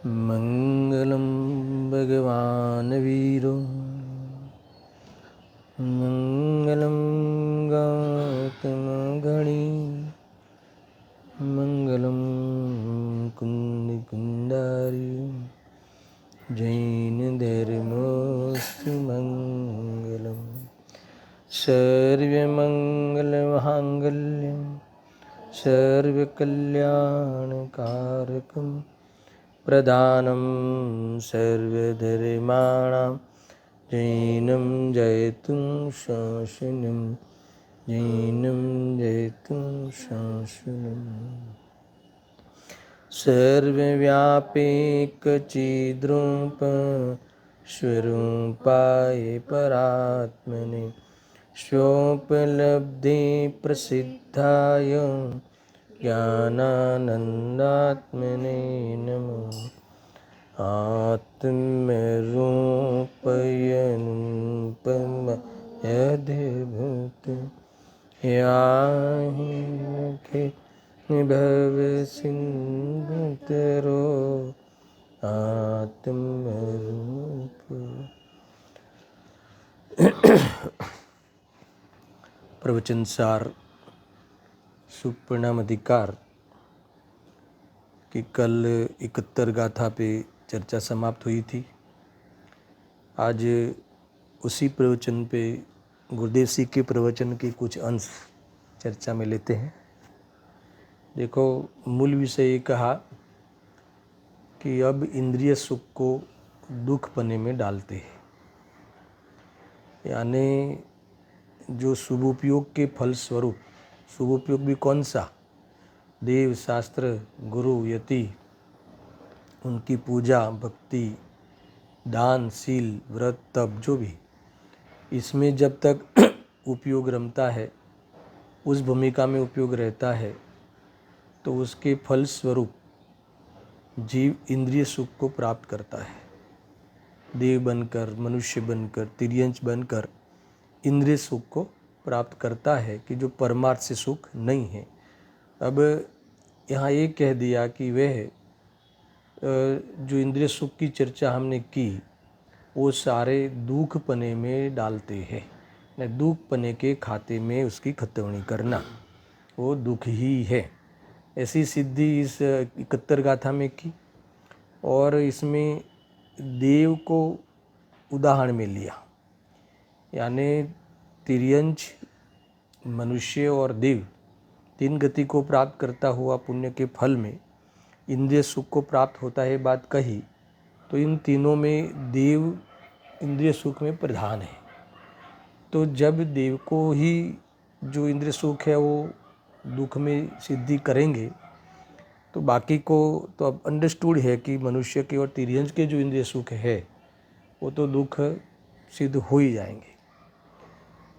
मंगलम भगवान वीरो मंगलम गौतम गणी मंगलम कुंद कुंडारी जैन धर्मोस्तु मंगलम सर्वमंगलमांगल्यं सर्वकल्याणकारकं प्रधानं सर्वधर्माणां जैनं जयतु शासनं जैनं जयतु शासनं सर्वव्यापैकचिद्रूप स्वरूपाय परात्मने स्वोपलब्धि प्रसिद्धाय ज्ञानानन्दात्मने नमो आत्मरूपयनुपमयद्भुत याहि भव सिन्धुतरो आत्मरूप। प्रवचन सार सुख परिणाम अधिकार की कल 71 गाथा पे चर्चा समाप्त हुई थी। आज उसी प्रवचन पे गुरुदेव सिंह के प्रवचन के कुछ अंश चर्चा में लेते हैं। देखो, मूल विषय ये कहा कि अब इंद्रिय सुख को दुख पने में डालते हैं, यानी जो शुभ उपयोग के फल स्वरूप, शुभ उपयोग भी कौन सा, देव शास्त्र गुरु यति उनकी पूजा भक्ति दान शील व्रत तप जो भी, इसमें जब तक उपयोग रमता है, उस भूमिका में उपयोग रहता है, तो उसके फल स्वरूप जीव इंद्रिय सुख को प्राप्त करता है। देव बनकर, मनुष्य बनकर, तिर्यंच बनकर इंद्रिय सुख को प्राप्त करता है कि जो परमार्थ से सुख नहीं है। अब यहाँ ये कह दिया कि वह जो इंद्रिय सुख की चर्चा हमने की वो सारे दुख पने में डालते हैं, न दुख पने के खाते में उसकी खतवनी करना वो दुख ही है। ऐसी सिद्धि इस 71 गाथा में की और इसमें देव को उदाहरण में लिया, यानी तिर्यंच मनुष्य और देव तीन गति को प्राप्त करता हुआ पुण्य के फल में इंद्रिय सुख को प्राप्त होता है बात कही, तो इन तीनों में देव इंद्रिय सुख में प्रधान है। तो जब देव को ही जो इंद्रिय सुख है वो दुख में सिद्धि करेंगे, तो बाकी को तो अब अंडरस्टूड है कि मनुष्य के और तिर्यंच के जो इंद्रिय सुख है वो तो दुख सिद्ध हो ही जाएंगे।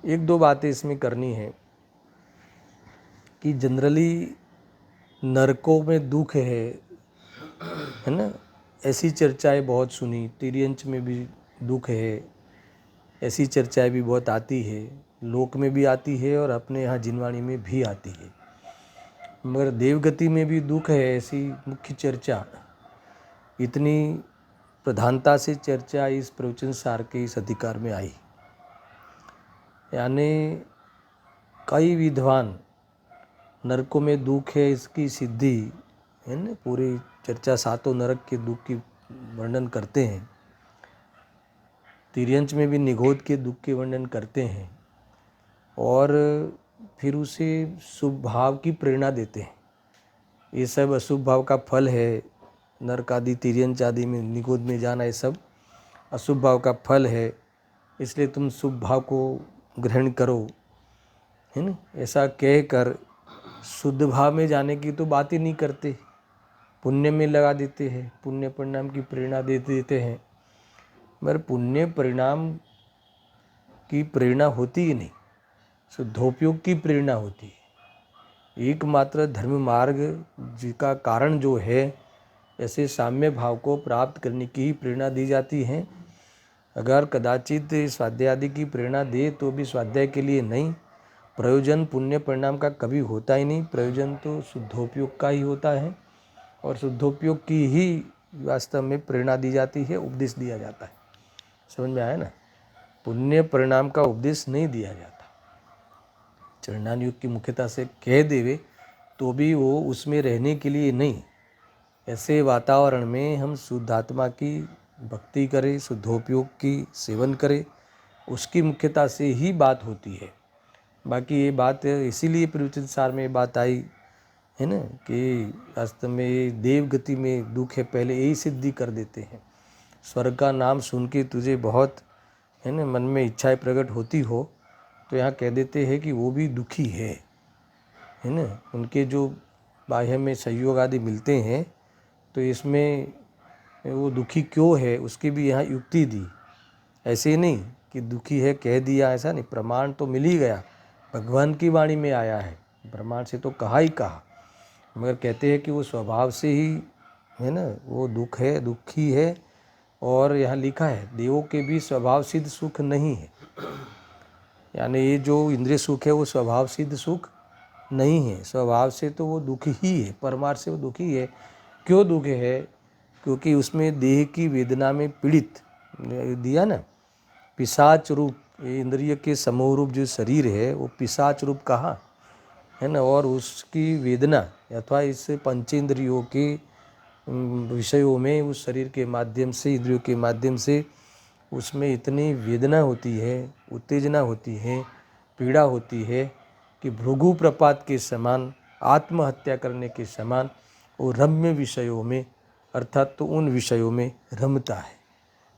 एक दो बातें इसमें करनी है कि जनरली नरकों में दुख है ना, ऐसी चर्चाएं बहुत सुनी। तिर्यंच में भी दुख है, ऐसी चर्चाएं भी बहुत आती है, लोक में भी आती है और अपने यहाँ जिनवाणी में भी आती है। मगर देवगति में भी दुख है, ऐसी मुख्य चर्चा, इतनी प्रधानता से चर्चा इस प्रवचन सार के इस अधिकार में आई। यानी कई विद्वान नरकों में दुख है इसकी सिद्धि है ना, पूरी चर्चा सातों नरक के दुख की वर्णन करते हैं। तिर्यंच में भी निगोद के दुख के वर्णन करते हैं और फिर उसे शुभ भाव की प्रेरणा देते हैं। ये सब अशुभ भाव का फल है, नरक आदि तिर्यंच आदि में निगोद में जाना ये सब अशुभ भाव का फल है, इसलिए तुम शुभ भाव को ग्रहण करो, है ना। ऐसा कहकर शुद्ध भाव में जाने की तो बात ही नहीं करते, पुण्य में लगा देते हैं, पुण्य परिणाम की प्रेरणा दे देते हैं। मगर पुण्य परिणाम की प्रेरणा होती ही नहीं, शुद्धोपयोग की प्रेरणा होती है। एकमात्र धर्म मार्ग जिसका कारण जो है, ऐसे साम्य भाव को प्राप्त करने की ही प्रेरणा दी जाती है। अगर कदाचित स्वाध्याय आदि की प्रेरणा दे तो भी स्वाध्याय के लिए नहीं, प्रयोजन पुण्य परिणाम का कभी होता ही नहीं। प्रयोजन तो शुद्धोपयोग का ही होता है और शुद्धोपयोग की ही वास्तव में प्रेरणा दी जाती है, उपदेश दिया जाता है। समझ में आया ना? पुण्य परिणाम का उपदेश नहीं दिया जाता। चरणान युग की मुख्यता से कह देवे तो भी वो उसमें रहने के लिए नहीं। ऐसे वातावरण में हम शुद्धात्मा की भक्ति करें, शुद्धोपयोग की सेवन करें, उसकी मुख्यता से ही बात होती है। बाकी ये बात इसीलिए प्रवचन सार में बात आई है ना कि वास्तव में ये देव गति में दुख है, पहले यही सिद्धि कर देते हैं। स्वर्ग का नाम सुन के तुझे बहुत है ना मन में इच्छाएं प्रकट होती हो तो यहाँ कह देते हैं कि वो भी दुखी है ना। उनके जो बाह्य में सहयोग आदि मिलते हैं तो इसमें वो दुखी क्यों है उसकी भी यहाँ युक्ति दी। ऐसे ही नहीं कि दुखी है कह दिया, ऐसा नहीं, प्रमाण तो मिल ही गया, भगवान की वाणी में आया है, प्रमाण से तो कहा ही कहा, मगर कहते हैं कि वो स्वभाव से ही है ना वो दुख है, दुखी है। और यहाँ लिखा है देवों के भी स्वभाव सिद्ध सुख नहीं है, यानी ये जो इंद्रिय सुख है वो स्वभाव सिद्ध सुख नहीं है, स्वभाव से तो वो दुखी ही है, परमार्थ से वो दुखी है। क्यों दुख है? क्योंकि उसमें देह की वेदना में पीड़ित दिया ना, पिशाच रूप, इंद्रिय के समूह रूप जो शरीर है वो पिशाच रूप कहा है ना। और उसकी वेदना अथवा इस पंचेंद्रियों के विषयों में उस शरीर के माध्यम से, इंद्रियों के माध्यम से उसमें इतनी वेदना होती है, उत्तेजना होती है, पीड़ा होती है कि भृगु प्रपात के समान, आत्महत्या करने के समान वो रम्य विषयों में अर्थात तो उन विषयों में रमता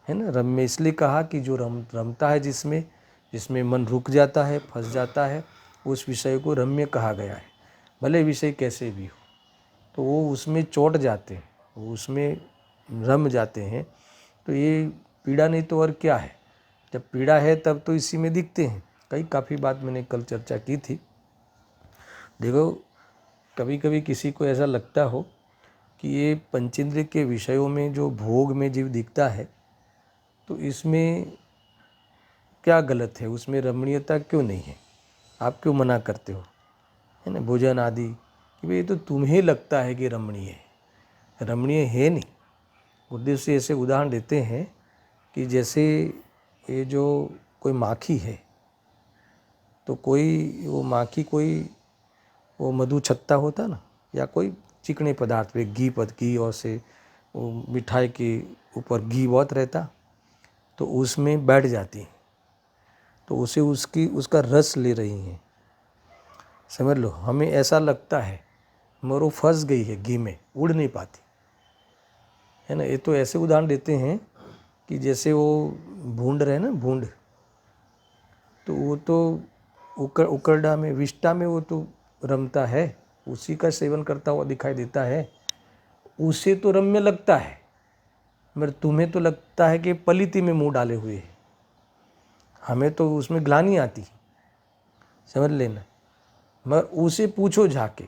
है ना। रम्य इसलिए कहा कि जो रमता है, जिसमें मन रुक जाता है, फंस जाता है, उस विषय को रम्य कहा गया है। भले विषय कैसे भी हो तो वो उसमें चोट जाते हैं, वो उसमें रम जाते हैं। तो ये पीड़ा नहीं तो और क्या है? जब पीड़ा है तब तो इसी में दिखते हैं। काफ़ी बात मैंने कल चर्चा की थी। देखो कभी कभी किसी को ऐसा लगता हो कि ये पंचेंद्रिय के विषयों में जो भोग में जीव दिखता है तो इसमें क्या गलत है, उसमें रमणीयता क्यों नहीं है, आप क्यों मना करते हो, है ना, भोजन आदि, कि भाई ये तो तुम्हें लगता है कि रमणीय है, रमणीय है नहीं। गुरुदेव से ऐसे उदाहरण देते हैं कि जैसे ये जो कोई माखी है तो कोई वो माखी कोई वो मधु छत्ता होता ना, या कोई चिकने पदार्थ पे घी और से वो मिठाई के ऊपर घी बहुत रहता तो उसमें बैठ जाती, तो उसे उसका रस ले रही हैं, समझ लो। हमें ऐसा लगता है मगर वो फंस गई है घी में, उड़ नहीं पाती है ना। ये तो ऐसे उदाहरण देते हैं कि जैसे वो भूंड रहे ना, भूंड, तो वो तो उकरडा में, विष्टा में वो तो रमता है, उसी का सेवन करता हुआ दिखाई देता है, उसे तो रम्य लगता है, मगर तुम्हें तो लगता है कि पलिति में मुंह डाले हुए है, हमें तो उसमें ग्लानि आती, समझ लेना। मगर उसे पूछो जाके,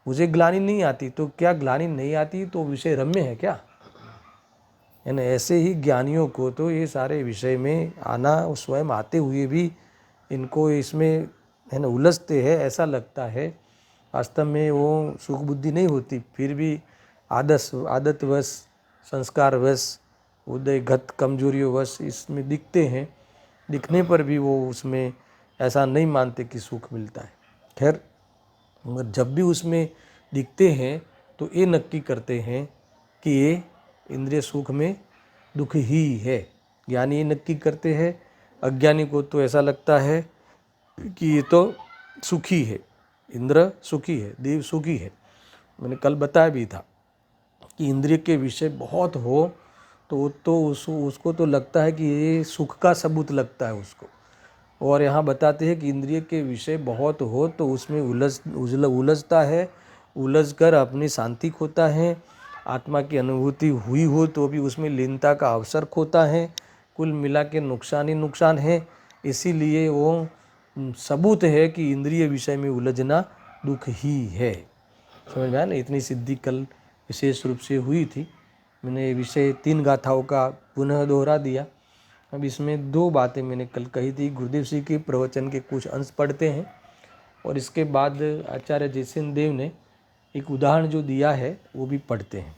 उसे ग्लानि नहीं आती, तो क्या ग्लानि नहीं आती तो विषय रम्य है क्या, है ना। ऐसे ही ज्ञानियों को तो ये सारे विषय में आना, स्वयं आते हुए भी इनको इसमें है ना उलझते हैं, ऐसा लगता है। वास्तव में वो सुख बुद्धि नहीं होती, फिर भी आदतवश, संस्कारवश, उदयगत कमजोरियों वश इसमें दिखते हैं, दिखने पर भी वो उसमें ऐसा नहीं मानते कि सुख मिलता है। खैर, मगर जब भी उसमें दिखते हैं तो ये नक्की करते हैं कि ये इंद्रिय सुख में दुख ही है। ज्ञानी ये नक्की करते हैं, अज्ञानी को तो ऐसा लगता है कि ये तो सुखी है, इंद्र सुखी है, देव सुखी है। मैंने कल बताया भी था कि इंद्रिय के विषय बहुत हो तो उसको तो लगता है कि ये सुख का सबूत लगता है उसको। और यहाँ बताते हैं कि इंद्रिय के विषय बहुत हो तो उसमें उलझता है, उलझ कर अपनी शांति खोता है। आत्मा की अनुभूति हुई हो तो भी उसमें लीनता का अवसर खोता है। कुल मिला के नुकसान ही नुकसान है। इसीलिए वो सबूत है कि इंद्रिय विषय में उलझना दुख ही है। समझ में आया ना। इतनी सिद्धि कल विशेष रूप से हुई थी। मैंने विषय 3 गाथाओं का पुनः दोहरा दिया। अब इसमें 2 बातें मैंने कल कही थी। गुरुदेव जी के प्रवचन के कुछ अंश पढ़ते हैं और इसके बाद आचार्य जयसेन देव ने एक उदाहरण जो दिया है वो भी पढ़ते हैं।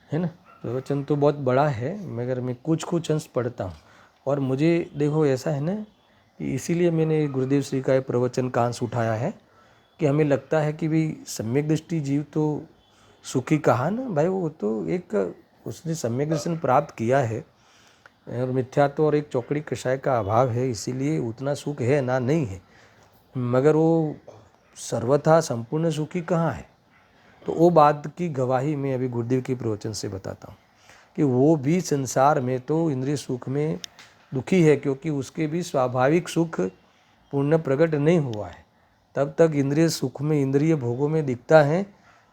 है ना। प्रवचन तो बहुत बड़ा है मगर मैं कुछ कुछ अंश पढ़ता हूँ। और मुझे देखो ऐसा है ना कि इसीलिए मैंने गुरुदेव श्री का प्रवचन का अंश उठाया है कि हमें लगता है कि भाई सम्यक दृष्टि जीव तो सुखी कहा ना भाई, वो तो एक उसने सम्यक दर्शन प्राप्त किया है और मिथ्यात्व और एक चौकड़ी कषाय का अभाव है, इसीलिए उतना सुख है ना नहीं है, मगर वो सर्वथा संपूर्ण सुखी कहाँ है। तो वो बात की गवाही मैं अभी गुरुदेव के प्रवचन से बताता हूँ कि वो भी संसार में तो इंद्रिय सुख में दुखी है, क्योंकि उसके भी स्वाभाविक सुख पूर्ण प्रकट नहीं हुआ है। तब तक इंद्रिय सुख में, इंद्रिय भोगों में दिखता है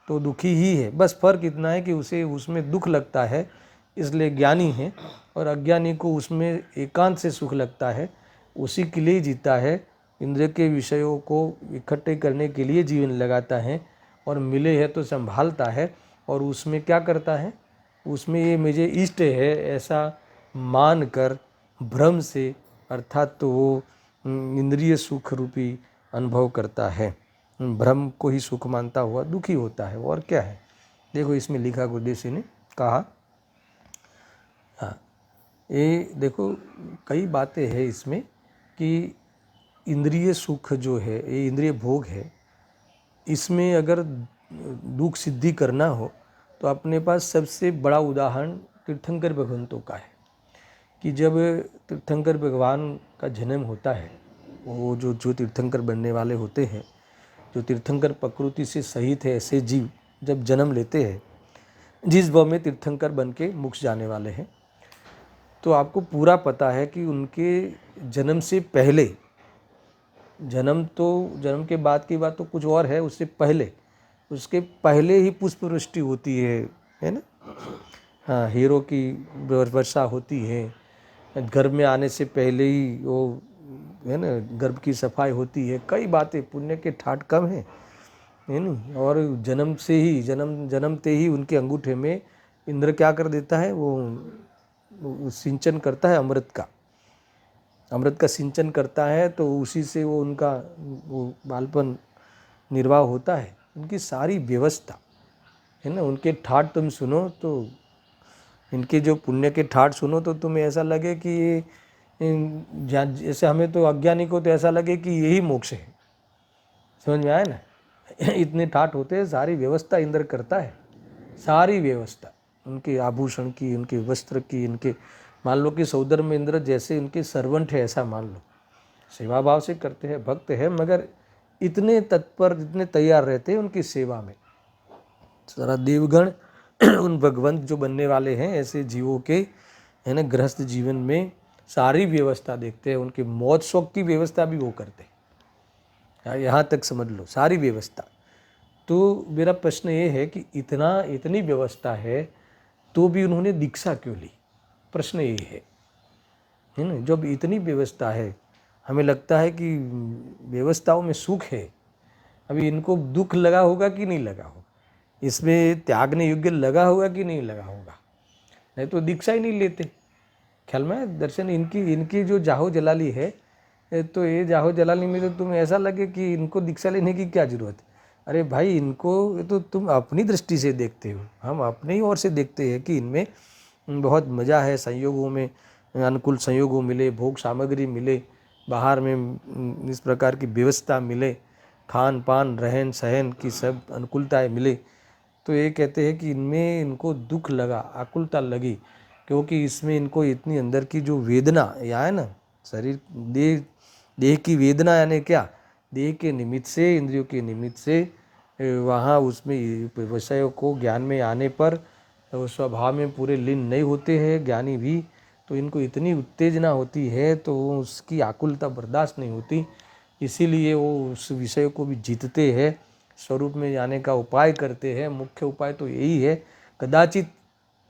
तो दुखी ही है। बस फर्क इतना है कि उसे उसमें दुख लगता है इसलिए ज्ञानी है, और अज्ञानी को उसमें एकांत से सुख लगता है, उसी के लिए जीता है, इंद्रिय के विषयों को इकट्ठे करने के लिए जीवन लगाता है, और मिले है तो संभालता है, और उसमें क्या करता है, उसमें ये मुझे इष्ट है ऐसा मान कर भ्रम से, अर्थात तो वो इंद्रिय सुख रूपी अनुभव करता है, भ्रम को ही सुख मानता हुआ दुखी होता है। और क्या है, देखो इसमें लिखा गुरुदेव जी ने कहा, हाँ ये देखो कई बातें हैं इसमें कि इंद्रिय सुख जो है, ये इंद्रिय भोग है, इसमें अगर दुख सिद्धि करना हो तो अपने पास सबसे बड़ा उदाहरण तीर्थंकर भगवंतों का है कि जब तीर्थंकर भगवान का जन्म होता है, वो जो तीर्थंकर बनने वाले होते हैं, जो तीर्थंकर प्रकृति से सहित है, ऐसे जीव जब जन्म लेते हैं, जिस भाव में तीर्थंकर बन के मोक्ष जाने वाले हैं, तो आपको पूरा पता है कि उनके जन्म से पहले, जन्म के बाद की बात तो कुछ और है, उसके पहले ही पुष्प वृष्टि होती है ना। हाँ, हीरो की वर्षा होती है, गर्भ में आने से पहले ही वो है ना गर्भ की सफाई होती है, कई बातें, पुण्य के ठाट कम है ना। और जन्मते ही उनके अंगूठे में इंद्र क्या कर देता है, वो सिंचन करता है अमृत का सिंचन करता है, तो उसी से वो उनका वो बालपन निर्वाह होता है। उनकी सारी व्यवस्था है ना, उनके ठाट तुम सुनो तो, इनके जो पुण्य के ठाट सुनो तो तुम्हें ऐसा लगे कि ये जैसे हमें तो अज्ञानी को तो ऐसा लगे कि यही मोक्ष है, समझ में आया ना। इतने ठाट होते हैं, सारी व्यवस्था इंद्र करता है, सारी व्यवस्था उनके आभूषण की, उनके वस्त्र की, इनके मान लो कि सौदर में इंद्र जैसे उनके सर्वेंट है, ऐसा मान लो, सेवा भाव से करते हैं, भक्त है, मगर इतने तत्पर, इतने तैयार रहते हैं उनकी सेवा में। सारा देवगण उन भगवंत जो बनने वाले हैं ऐसे जीवों के है ना गृहस्थ जीवन में सारी व्यवस्था देखते हैं, उनके मौत शोक की व्यवस्था भी वो करते हैं, यहाँ तक समझ लो सारी व्यवस्था। तो मेरा प्रश्न ये है कि इतनी व्यवस्था है तो भी उन्होंने दीक्षा क्यों ली, प्रश्न ये है ना। जब इतनी व्यवस्था है, हमें लगता है कि व्यवस्थाओं में सुख है, अभी इनको दुख लगा होगा कि नहीं लगा होगा, इसमें त्यागने योग्य लगा होगा कि नहीं लगा होगा, नहीं तो दीक्षा ही नहीं लेते। ख्याल में दर्शन इनकी जो जाहो जलाली है, तो ये जाहो जलाली में तो तुम्हें ऐसा लगे कि इनको दीक्षा लेने की क्या जरूरत है। अरे भाई, इनको तो तुम अपनी दृष्टि से देखते हो, हम अपनी ही ओर से देखते हैं कि इनमें बहुत मज़ा है, संयोगों में अनुकूल संयोगों मिले, भोग सामग्री मिले, बाहर में इस प्रकार की व्यवस्था मिले, खान पान रहन सहन की सब अनुकूलताएं मिले, तो ये कहते हैं कि इनमें इनको दुख लगा, आकुलता लगी, क्योंकि इसमें इनको इतनी अंदर की जो वेदना या है ना, शरीर देह की वेदना, यानी क्या, देह के निमित्त से, इंद्रियों के निमित्त से वहाँ उसमें विषयों को ज्ञान में आने पर वो स्वभाव में पूरे लीन नहीं होते हैं ज्ञानी भी, तो इनको इतनी उत्तेजना होती है तो वो उसकी आकुलता बर्दाश्त नहीं होती, इसीलिए वो उस विषय को भी जीतते हैं, स्वरूप में जाने का उपाय करते हैं। मुख्य उपाय तो यही है, कदाचित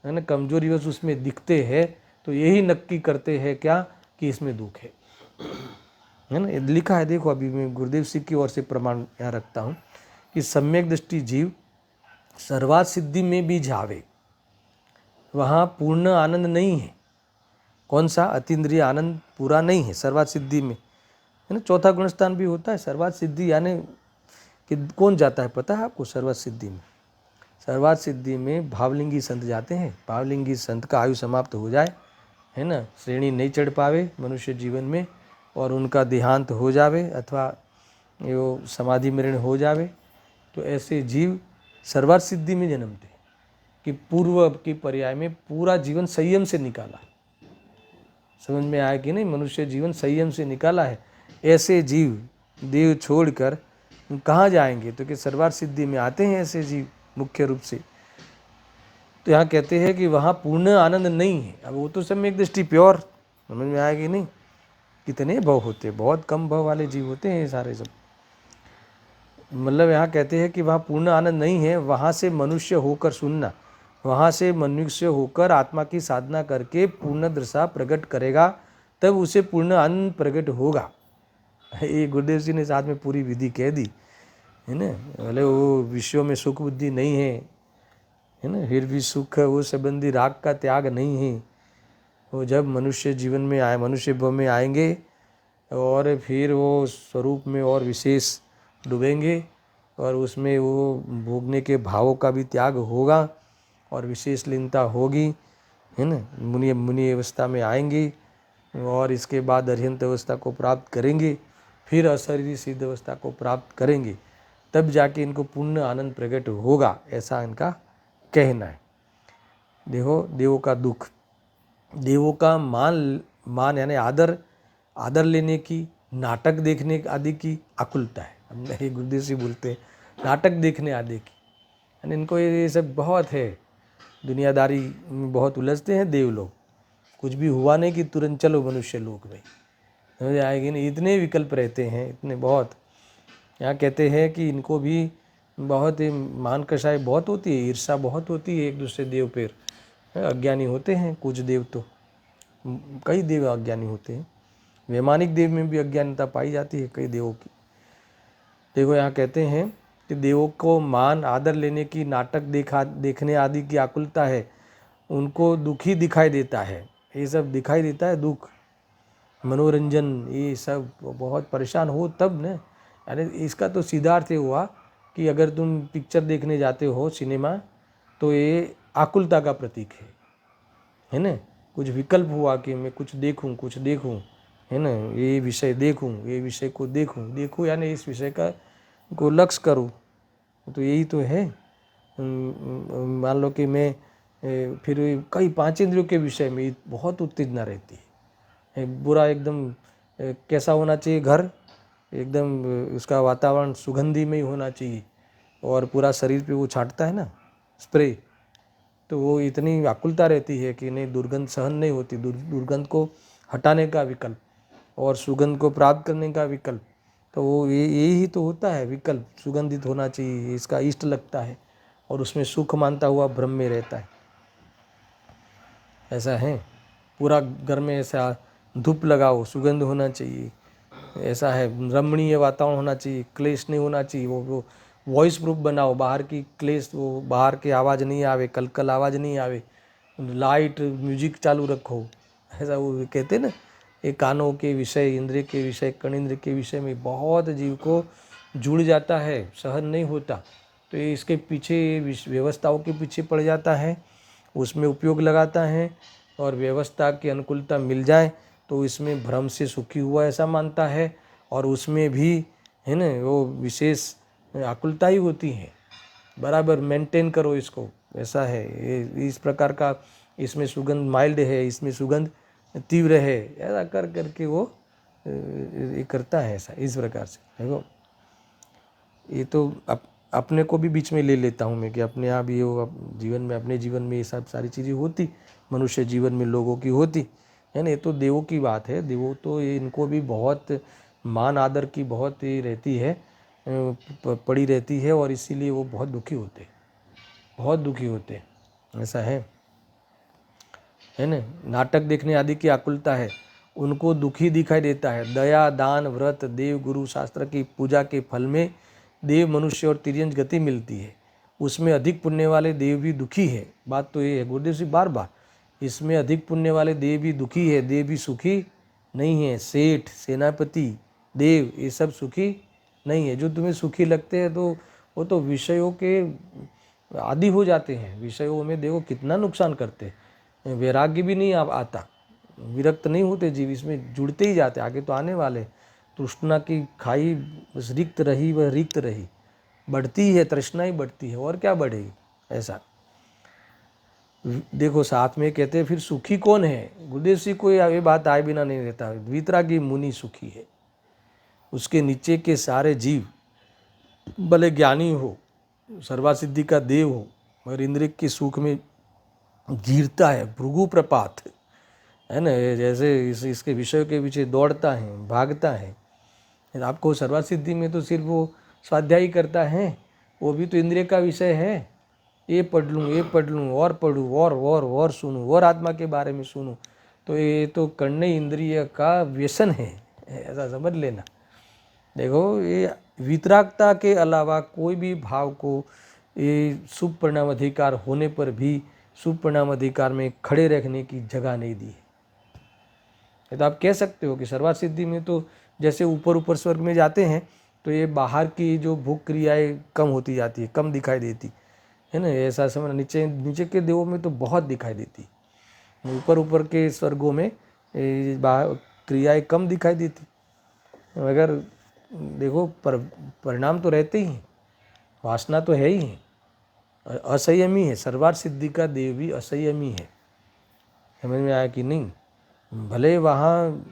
है ना कमजोरी बस उसमें दिखते हैं तो यही नक्की करते हैं क्या कि इसमें दुख है ना। लिखा है, देखो अभी मैं गुरुदेव सिंह की ओर से प्रमाण यहाँ रखता हूँ कि सम्यक दृष्टि जीव सर्वात सिद्धि में भी जावे, वहाँ पूर्ण आनंद नहीं है। कौन सा? अतीन्द्रिय आनंद पूरा नहीं है सर्वात सिद्धि में, है ना। चौथा गुणस्थान भी होता है सर्वात सिद्धि, यानी कि कौन जाता है पता है आपको सर्वात सिद्धि में? सर्वार्थ सिद्धि में भावलिंगी संत जाते हैं। भावलिंगी संत का आयु समाप्त हो जाए, है ना, श्रेणी नहीं चढ़ पावे मनुष्य जीवन में, और उनका देहांत हो जावे अथवा वो समाधि मरण हो जावे, तो ऐसे जीव सर्वार्थ सिद्धि में जन्मते हैं कि पूर्व की पर्याय में पूरा जीवन संयम से निकाला। समझ में आया कि नहीं? मनुष्य जीवन संयम से निकाला है। ऐसे जीव देव छोड़कर कहाँ जाएंगे? तो कि सर्वार्थ सिद्धि में आते हैं ऐसे जीव मुख्य रूप से। तो यहाँ कहते हैं कि वहाँ पूर्ण आनंद नहीं है। अब वो तो सब में एक दृष्टि प्योर, समझ में आएगी नहीं? कितने भव होते, बहुत कम भव वाले जीव होते हैं ये सारे सब। मतलब यहाँ कहते हैं कि वहाँ पूर्ण आनंद नहीं है। वहाँ से मनुष्य होकर सुनना, वहाँ से मनुष्य होकर आत्मा की साधना करके पूर्ण दशा प्रकट करेगा, तब उसे पूर्ण आनंद प्रकट होगा। ये गुरुदेव जी ने साथ में पूरी विधि कह दी, है ना। भले वो विषयों में सुख बुद्धि नहीं है ना, फिर भी सुख वो संबंधी राग का त्याग नहीं है। वो जब मनुष्य जीवन में आए, मनुष्य भव में आएंगे और फिर वो स्वरूप में और विशेष डूबेंगे, और उसमें वो भोगने के भावों का भी त्याग होगा और विशेष लीनता होगी, है ना। मुनि अवस्था में आएंगे और इसके बाद अर्हंत अवस्था को प्राप्त करेंगे, फिर अशरीरी सिद्ध अवस्था को प्राप्त करेंगे, तब जाके इनको पूर्ण आनंद प्रकट होगा, ऐसा इनका कहना है। देखो, देवों का दुख, देवों का मान यानी आदर लेने की, नाटक देखने आदि की आकुलता है। अब नहीं, गुरुदेव जी बोलते हैं नाटक देखने आदि की, यानी इनको ये सब बहुत है। दुनियादारी में बहुत उलझते हैं देव लोग। कुछ भी हुआ नहीं कि तुरंत चलो मनुष्य लोक में, समझ आएगी नहीं? इतने विकल्प रहते हैं, इतने बहुत। यहाँ कहते हैं कि इनको भी बहुत मान कषाय बहुत होती है, ईर्षा बहुत होती है एक दूसरे देव पर। अज्ञानी होते हैं कुछ देव, तो कई देव अज्ञानी होते हैं। वैमानिक देव में भी अज्ञानता पाई जाती है कई देवों की। देखो, यहाँ कहते हैं कि देवों को मान आदर लेने की, नाटक देखने आदि की आकुलता है। उनको दुखी दिखाई देता है, ये सब दिखाई देता है दुख, मनोरंजन, ये सब बहुत परेशान हो तब न। यानी इसका तो सीधा अर्थ हुआ कि अगर तुम पिक्चर देखने जाते हो सिनेमा, तो ये आकुलता का प्रतीक है ना। कुछ विकल्प हुआ कि मैं कुछ देखूं, है ना, ये विषय देखूं, ये विषय को देखूं यानी इस विषय का को लक्ष्य करूं, तो यही तो है। मान लो कि मैं फिर कई पांच इंद्रियों के विषय में बहुत उत्तेजना रहती है। बुरा एकदम कैसा होना चाहिए घर, एकदम उसका वातावरण सुगंधी में ही होना चाहिए, और पूरा शरीर पे वो छांटता है ना स्प्रे, तो वो इतनी आकुलता रहती है कि नहीं, दुर्गंध सहन नहीं होती। दुर्गंध को हटाने का विकल्प और सुगंध को प्राप्त करने का विकल्प, तो वो यही तो होता है विकल्प। सुगंधित होना चाहिए, इसका इष्ट लगता है, और उसमें सुख मानता हुआ भ्रम में रहता है। ऐसा है, पूरा घर में ऐसा धूप लगाओ, सुगंध होना चाहिए, ऐसा है। रमणीय वातावरण होना चाहिए, क्लेश नहीं होना चाहिए। वो वॉइस प्रूफ बनाओ, बाहर की क्लेश, वो बाहर की आवाज़ नहीं आवे, कल आवाज़ नहीं आवे, लाइट म्यूजिक चालू रखो। ऐसा वो कहते ना, ये कानों के विषय, इंद्रिय के विषय, कणेंद्र के विषय में बहुत जीव को जुड़ जाता है, सहन नहीं होता, तो ये इसके पीछे व्यवस्थाओं के पीछे पड़ जाता है, उसमें उपयोग लगाता है, और व्यवस्था की अनुकूलता मिल जाए तो इसमें भ्रम से सुखी हुआ ऐसा मानता है, और उसमें भी, है ना, वो विशेष आकुलता ही होती है। बराबर मेंटेन करो इसको, ऐसा है। ये इस प्रकार का, इसमें सुगंध माइल्ड है, इसमें सुगंध तीव्र है, ऐसा कर करके वो ये करता है ऐसा, इस प्रकार से। देखो, ये तो अपने को भी बीच में ले लेता हूँ मैं कि अपने आप ये जीवन में, अपने जीवन में ये सब सारी चीज़ें होती, मनुष्य जीवन में लोगों की होती है ना। ये तो देवों की बात है। देवों तो इनको भी बहुत मान आदर की बहुत ही रहती है, पड़ी रहती है, और इसीलिए वो बहुत दुखी होते हैं, ऐसा है ना। नाटक देखने आदि की आकुलता है, उनको दुखी दिखाई देता है। दया, दान, व्रत, देव, गुरु, शास्त्र की पूजा के फल में देव, मनुष्य और तिर्यंच गति मिलती है। उसमें अधिक पुण्य वाले देव भी दुखी है। बात तो ये है, गुरुदेव जी बार बार, इसमें अधिक पुण्य वाले देव भी दुखी है, देव भी सुखी नहीं है। सेठ, सेनापति, देव, ये सब सुखी नहीं है। जो तुम्हें सुखी लगते हैं तो वो तो विषयों के आदी हो जाते हैं विषयों में, देखो कितना नुकसान करते हैं। वैराग्य भी नहीं आता, विरक्त नहीं होते जीव, इसमें जुड़ते ही जाते, आगे तो आने वाले। तृष्णा की खाई बस रिक्त रही, वह रिक्त रही, बढ़ती है तृष्णा ही बढ़ती है, और क्या बढ़ेगी। ऐसा देखो साथ में कहते हैं फिर सुखी कौन है। गुरुदेव जी को ये बात आए बिना नहीं रहता। वीतरागी मुनि सुखी है, उसके नीचे के सारे जीव भले ज्ञानी हो, सर्वासिद्धि का देव हो, मगर इंद्रिय के सुख में गिरता है, भृगु प्रपात है ना, जैसे इसके विषय के पीछे दौड़ता है, भागता है। आपको सर्वासिद्धि में तो सिर्फ वो स्वाध्याय ही करता है, वो भी तो इंद्रिय का विषय है। ये पढ़ लूँ और पढ़ूँ और सुनूँ और आत्मा के बारे में सुनूँ, तो ये तो करने इंद्रिय का व्यसन है, ऐसा समझ लेना। देखो ये वितरागता के अलावा कोई भी भाव को ये शुभ परिणाम अधिकार होने पर भी शुभ परिणाम अधिकार में खड़े रखने की जगह नहीं दी है। तो आप कह सकते हो कि सर्वासिद्धि में तो जैसे ऊपर स्वर्ग में जाते हैं तो ये बाहर की जो भोग क्रियाएं कम होती जाती है, कम दिखाई देती है ना, ऐसा समझ। नीचे के देवों में तो बहुत दिखाई देती, ऊपर के स्वर्गों में क्रियाएं कम दिखाई देती, मगर देखो परिणाम तो रहते ही हैं, वासना तो है ही, असंयमी है। सर्वार सिद्धि का देव भी असंयमी है, समझ में आया कि नहीं। भले वहाँ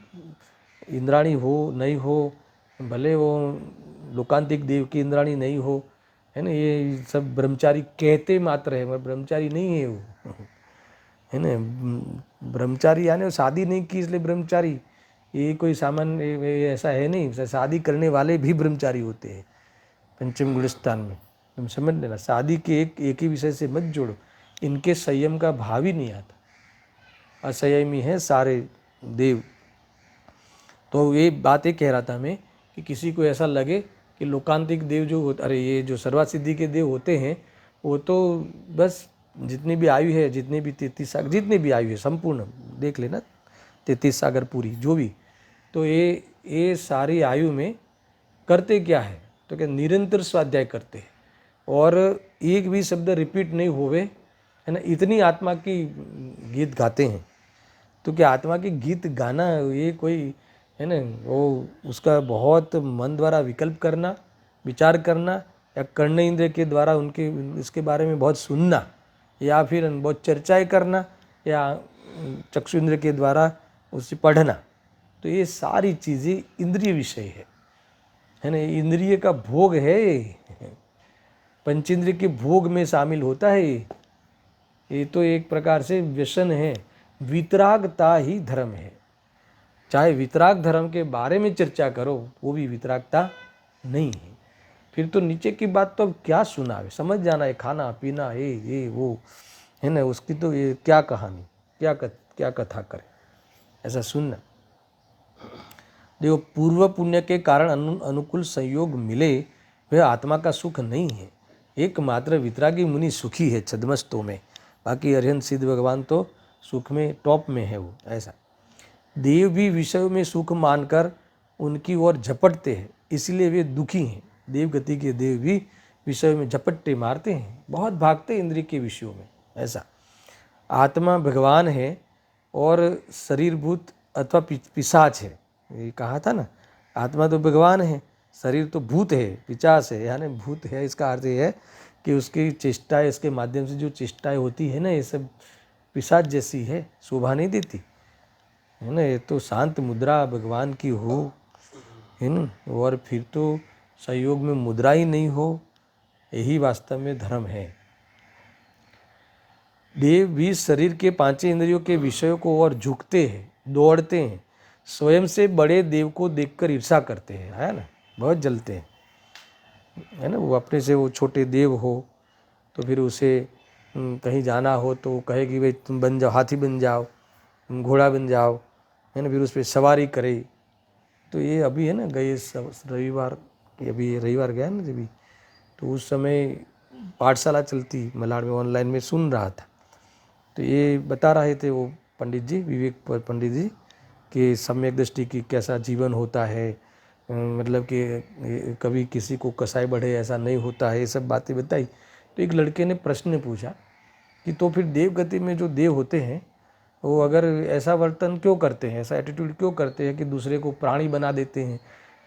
इंद्राणी हो नहीं हो, भले वो लोकांतिक देव की इंद्राणी नहीं हो, है ना, ये सब ब्रह्मचारी कहते मात्र है, मगर ब्रह्मचारी नहीं है वो, है ना। ब्रह्मचारी यानी शादी नहीं की इसलिए ब्रह्मचारी, ये कोई सामान्य ऐसा है नहीं। शादी करने वाले भी ब्रह्मचारी होते हैं पंचम गुणस्थान में, तुम समझ लेना। शादी के एक ही विषय से मत जोड़ो, इनके संयम का भाव ही नहीं आता, असंयमी है सारे देव। तो ये बात कह रहा था मैं कि किसी को ऐसा लगे कि लोकांतिक देव जो होते, अरे ये जो सर्वासिद्धि के देव होते हैं वो तो बस जितनी भी आयु है, जितनी भी 33 सागर, जितनी भी आयु है संपूर्ण देख लेना, 33 सागर पूरी जो भी, तो ये सारी आयु में करते क्या है, तो क्या निरंतर स्वाध्याय करते हैं और एक भी शब्द रिपीट नहीं होवे, है ना, इतनी आत्मा की गीत गाते हैं। तो क्या आत्मा की गीत गाना ये कोई है ना, वो उसका बहुत मन द्वारा विकल्प करना, विचार करना, या कर्ण इंद्र के द्वारा उनके इसके बारे में बहुत सुनना, या फिर बहुत चर्चाएं करना, या चक्षु इंद्र के द्वारा उसे पढ़ना, तो ये सारी चीज़ें इंद्रिय विषय है ना, इंद्रिय का भोग है, पंचेंद्रिय के भोग में शामिल होता है ये तो एक प्रकार से व्यसन है। वितरागता ही धर्म है। चाहे वितराग धर्म के बारे में चर्चा करो, वो भी वितरागता नहीं है। फिर तो नीचे की बात तो अब क्या सुनावे, समझ जाना है, खाना पीना ये वो है ना, उसकी तो ये क्या कहानी, क्या कथा करे, ऐसा सुनना। देखो पूर्व पुण्य के कारण अनुकूल संयोग मिले वह आत्मा का सुख नहीं है। एकमात्र वितरागी मुनि सुखी है छद्मस्तों में, बाकी अरिहंत सिद्ध भगवान तो सुख में टॉप में है वो। ऐसा देव भी विषयों में सुख मानकर उनकी ओर झपटते हैं, इसलिए वे दुखी हैं। देव गति के देव भी विषयों में झपट्टे मारते हैं, बहुत भागते हैं इंद्रिय के विषयों में। ऐसा आत्मा भगवान है और शरीरभूत अथवा पिशाच है, ये कहा था ना। आत्मा तो भगवान है, शरीर तो भूत है, पिशाच है, यानी भूत है। इसका अर्थ ये है कि उसकी चेष्टाएं, इसके माध्यम से जो चेष्टाएं होती है ना, ये सब पिशाच जैसी है, शोभा नहीं देती है ना। ये तो शांत मुद्रा भगवान की हो, है ना, और फिर तो संयोग में मुद्रा ही नहीं हो, यही वास्तव में धर्म है। देव भी शरीर के पांचों इंद्रियों के विषयों को और झुकते हैं, दौड़ते हैं, स्वयं से बड़े देव को देखकर ईर्षा करते हैं, है ना, बहुत जलते हैं, है ना। वो अपने से वो छोटे देव हो तो फिर उसे कहीं जाना हो तो वो कहे कि भाई तुम बन जाओ, हाथी बन जाओ, तुम घोड़ा बन जाओ, है ना, फिर उस पर सवारी करे। तो ये अभी है ना, गए रविवार, अभी रविवार गया ना जब, तो उस समय पाठशाला चलती मलाड में, ऑनलाइन में सुन रहा था, तो ये बता रहे थे वो पंडित जी, विवेक पंडित जी, कि सम्यक दृष्टि की कैसा जीवन होता है, मतलब कि कभी किसी को कसाई बढ़े ऐसा नहीं होता है, ये सब बातें बताई। तो एक लड़के ने प्रश्न पूछा कि तो फिर देवगति में जो देव होते हैं वो अगर ऐसा वर्तन क्यों करते हैं, ऐसा एटीट्यूड क्यों करते हैं कि दूसरे को प्राणी बना देते हैं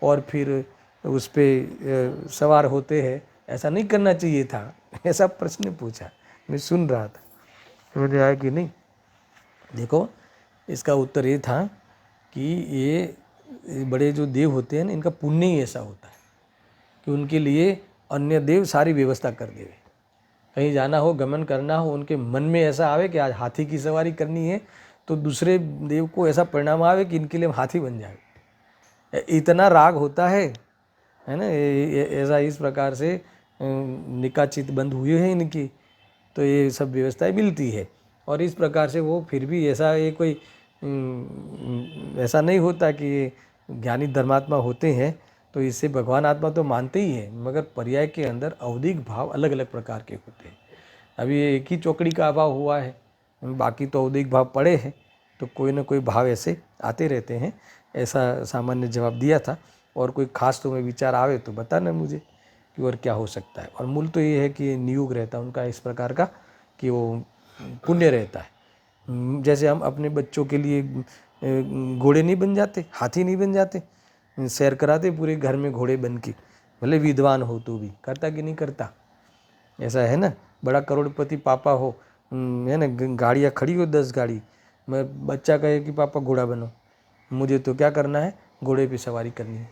और फिर उस पर सवार होते हैं, ऐसा नहीं करना चाहिए था। ऐसा प्रश्न पूछा, मैं सुन रहा था, मुझे आया कि नहीं। देखो इसका उत्तर ये था कि ये बड़े जो देव होते हैं ना, इनका पुण्य ही ऐसा होता है कि उनके लिए अन्य देव सारी व्यवस्था कर देवे। कहीं जाना हो, गमन करना हो, उनके मन में ऐसा आवे कि आज हाथी की सवारी करनी है, तो दूसरे देव को ऐसा परिणाम आवे कि इनके लिए हाथी बन जाए। इतना राग होता है ना। ऐसा इस प्रकार से निकाचित बंद हुए हैं इनकी, तो ये सब व्यवस्थाएं मिलती है। और इस प्रकार से वो फिर भी ऐसा ये कोई ऐसा नहीं होता कि ये ज्ञानी धर्मात्मा होते हैं तो इससे भगवान आत्मा तो मानते ही हैं, मगर पर्याय के अंदर अवधिक भाव अलग अलग प्रकार के होते हैं। अभी एक ही चौकड़ी का अभाव हुआ है, बाकी तो अवधिक भाव पड़े हैं, तो कोई ना कोई भाव ऐसे आते रहते हैं। ऐसा सामान्य जवाब दिया था। और कोई खास तुम्हें विचार आवे तो बताना मुझे कि और क्या हो सकता है। और मूल तो ये है कि नियोग रहता है उनका इस प्रकार का कि वो पुण्य रहता है। जैसे हम अपने बच्चों के लिए घोड़े नहीं बन जाते, हाथी नहीं बन जाते, सैर कराते पूरे घर में घोड़े बन के, भले विद्वान हो तो भी करता कि नहीं करता। ऐसा है ना, बड़ा करोड़पति पापा हो, है ना, गाड़ियाँ खड़ी हो 10 गाड़ी, मैं बच्चा कहे कि पापा घोड़ा बनो, मुझे तो क्या करना है, घोड़े पे सवारी करनी है।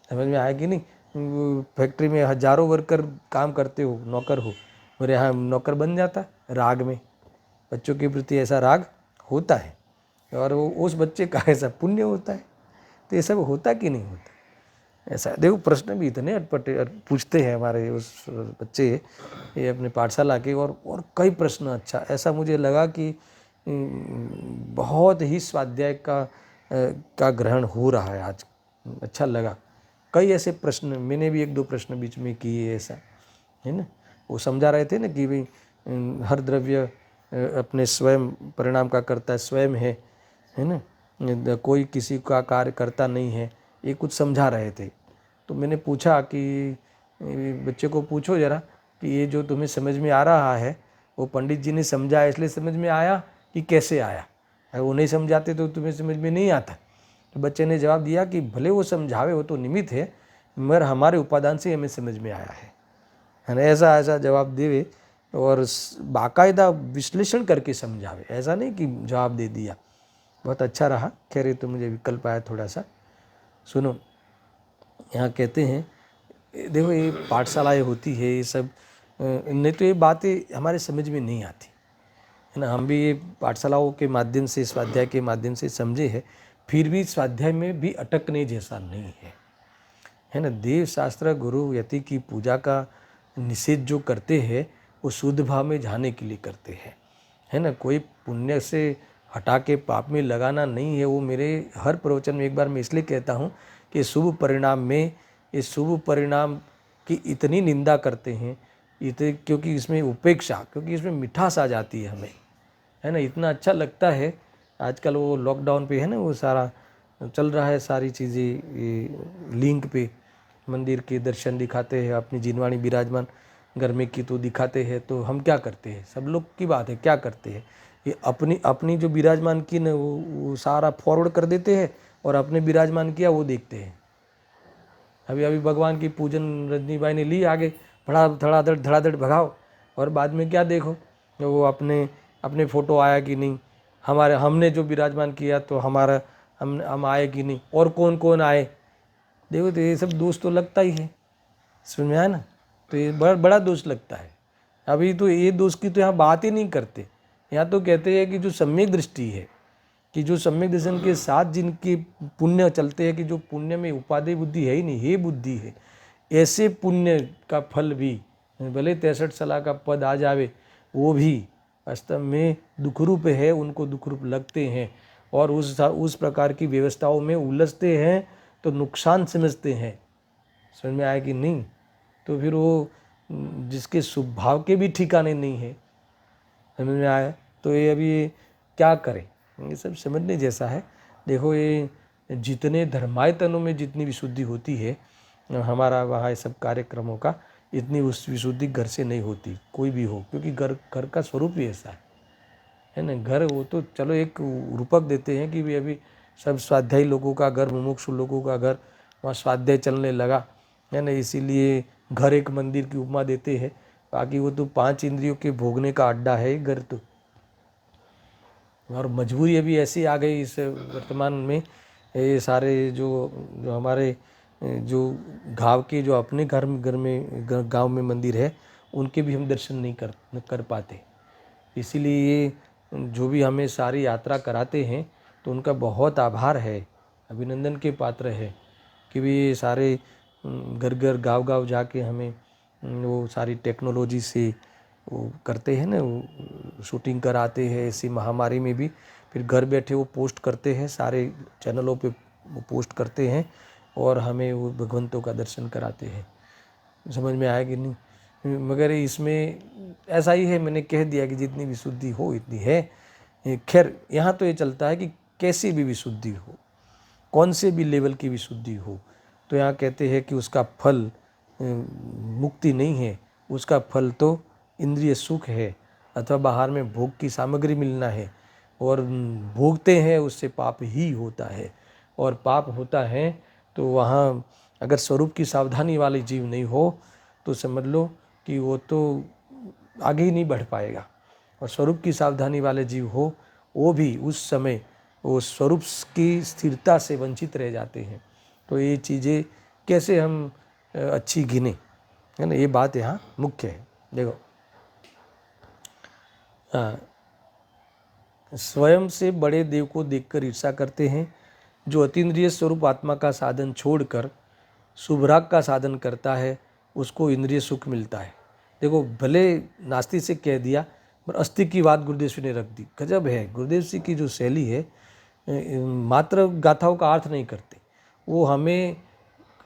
समझ में आया कि नहीं। फैक्ट्री में हजारों वर्कर काम करते हो, नौकर हो, मेरे यहाँ नौकर बन जाता राग में। बच्चों के प्रति ऐसा राग होता है और वो उस बच्चे का ऐसा पुण्य होता है। तो ये सब होता कि नहीं होता। ऐसा देखो प्रश्न भी इतने अटपटे पूछते हैं हमारे उस बच्चे ये अपने पाठशाला के, और कई प्रश्न। अच्छा ऐसा मुझे लगा कि बहुत ही स्वाध्याय का ग्रहण हो रहा है आज, अच्छा लगा। कई ऐसे प्रश्न मैंने भी 1-2 प्रश्न बीच में किए, ऐसा है ना। वो समझा रहे थे ना कि भाई हर द्रव्य अपने स्वयं परिणाम का करता है, स्वयं है ना, कोई किसी का कार्य करता नहीं है, ये कुछ समझा रहे थे। तो मैंने पूछा कि बच्चे को पूछो ज़रा कि ये जो तुम्हें समझ में आ रहा है वो पंडित जी ने समझाया इसलिए समझ में आया कि कैसे आया, वो नहीं समझाते तो तुम्हें समझ में नहीं आता। तो बच्चे ने जवाब दिया कि भले वो समझावे, वो तो निमित्त है, मगर हमारे उपादान से हमें समझ में आया है ना। ऐसा जवाब देवे और बाकायदा विश्लेषण करके समझावे, ऐसा नहीं कि जवाब दे दिया। बहुत अच्छा रहा। खैर ये तो मुझे विकल्प आया थोड़ा सा। सुनो, यहाँ कहते हैं, देखो ये पाठशालाएँ होती है, ये सब नहीं तो ये बातें हमारे समझ में नहीं आती है ना। हम भी ये पाठशालाओं के माध्यम से, स्वाध्याय के माध्यम से समझे हैं, फिर भी स्वाध्याय में भी अटकने जैसा नहीं है ना। देव शास्त्र गुरु यति की पूजा का निषेध जो करते हैं वो शुद्ध भाव में जाने के लिए करते हैं, है ना। कोई पुण्य से हटा के पाप में लगाना नहीं है। वो मेरे हर प्रवचन में एक बार मैं इसलिए कहता हूँ कि शुभ परिणाम में, इस शुभ परिणाम की इतनी निंदा करते हैं क्योंकि इसमें उपेक्षा, क्योंकि इसमें मिठास आ जाती है हमें, है ना। इतना अच्छा लगता है। आजकल वो लॉकडाउन पे है ना, वो सारा चल रहा है, सारी चीज़ें लिंक पे मंदिर के दर्शन दिखाते हैं, अपनी जिनवाणी विराजमान घर में की तो दिखाते हैं। तो हम क्या करते हैं, सब लोग की बात है, क्या करते हैं, ये अपनी जो विराजमान की न वो सारा फॉरवर्ड कर देते हैं और अपने विराजमान किया वो देखते हैं। अभी भगवान की पूजन रजनी भाई ने ली आगे, बड़ा धड़ाधड़ भगाओ, और बाद में क्या देखो, वो अपने फ़ोटो आया कि नहीं, हमने जो विराजमान किया तो हमारा हम आए कि नहीं, और कौन कौन आए। देखो तो ये सब दोष तो लगता ही है, समझ में आया ना। तो ये बड़ा दोष लगता है। अभी तो ये दोष की तो यहाँ बात ही नहीं करते। यहाँ तो कहते हैं कि जो सम्यक दृष्टि है, कि जो सम्यक दर्शन के साथ जिनके पुण्य चलते हैं, कि जो पुण्य में उपादेय बुद्धि है ही नहीं, हे बुद्धि है, ऐसे पुण्य का फल भी भले 63 साल का पद आ जावे, वो भी वास्तव में दुखरूप है, उनको दुखरूप लगते हैं और उस प्रकार की व्यवस्थाओं में उलझते हैं, तो नुकसान समझते हैं। समझ में आया कि नहीं। तो फिर वो जिसके स्वभाव के भी ठिकाने नहीं है, समझ में आया। तो ये अभी क्या करें, ये सब समझने जैसा है। देखो ये जितने धर्मायतनों में जितनी विशुद्धि होती है, हमारा वहाँ ये सब कार्यक्रमों का इतनी उस विशुद्धि घर से नहीं होती, कोई भी हो, क्योंकि घर घर का स्वरूप ही ऐसा है ना। घर वो तो चलो एक रूपक देते हैं कि भी अभी सब स्वाध्यायी लोगों का घर, मुमुक्षु लोगों का घर, वहाँ स्वाध्याय चलने लगा है ना, इसीलिए घर एक मंदिर की उपमा देते हैं। बाकी वो तो 5 इंद्रियों के भोगने का अड्डा है घर तो। और मजबूरी अभी ऐसी आ गई इस वर्तमान में, ये सारे जो जो हमारे जो गाँव के जो अपने घर में गांव में मंदिर है, उनके भी हम दर्शन नहीं कर पाते। इसीलिए ये जो भी हमें सारी यात्रा कराते हैं तो उनका बहुत आभार है, अभिनंदन के पात्र है कि भी ये सारे घर घर गांव गांव जाके हमें वो सारी टेक्नोलॉजी से वो करते हैं ना, वो शूटिंग कराते हैं। ऐसी महामारी में भी फिर घर बैठे वो पोस्ट करते हैं, सारे चैनलों पे वो पोस्ट करते हैं और हमें वो भगवंतों का दर्शन कराते हैं। समझ में आया कि नहीं? मगर इसमें ऐसा ही है, मैंने कह दिया कि जितनी विशुद्धि हो इतनी है। खैर यहाँ तो ये चलता है कि कैसी भी विशुद्धि हो, कौन से भी लेवल की विशुद्धि हो, तो यहाँ कहते हैं कि उसका फल मुक्ति नहीं है, उसका फल तो इंद्रिय सुख है अथवा बाहर में भोग की सामग्री मिलना है। और भोगते हैं उससे पाप ही होता है, और पाप होता है तो वहाँ अगर स्वरूप की सावधानी वाली जीव नहीं हो तो समझ लो कि वो तो आगे ही नहीं बढ़ पाएगा। और स्वरूप की सावधानी वाले जीव हो, वो भी उस समय वो स्वरूप की स्थिरता से वंचित रह जाते हैं। तो ये चीज़ें कैसे हम अच्छी गिने, है ना, ये बात यहाँ मुख्य है। देखो, हाँ, स्वयं से बड़े देव को देखकर ईर्षा करते हैं। जो अतीन्द्रिय स्वरूप आत्मा का साधन छोड़कर शुभराग का साधन करता है उसको इंद्रिय सुख मिलता है। देखो, भले नास्ती से कह दिया पर अस्ति की बात गुरुदेव जी ने रख दी। गजब है गुरुदेव जी की जो शैली है, मात्र गाथाओं का अर्थ नहीं करते, वो हमें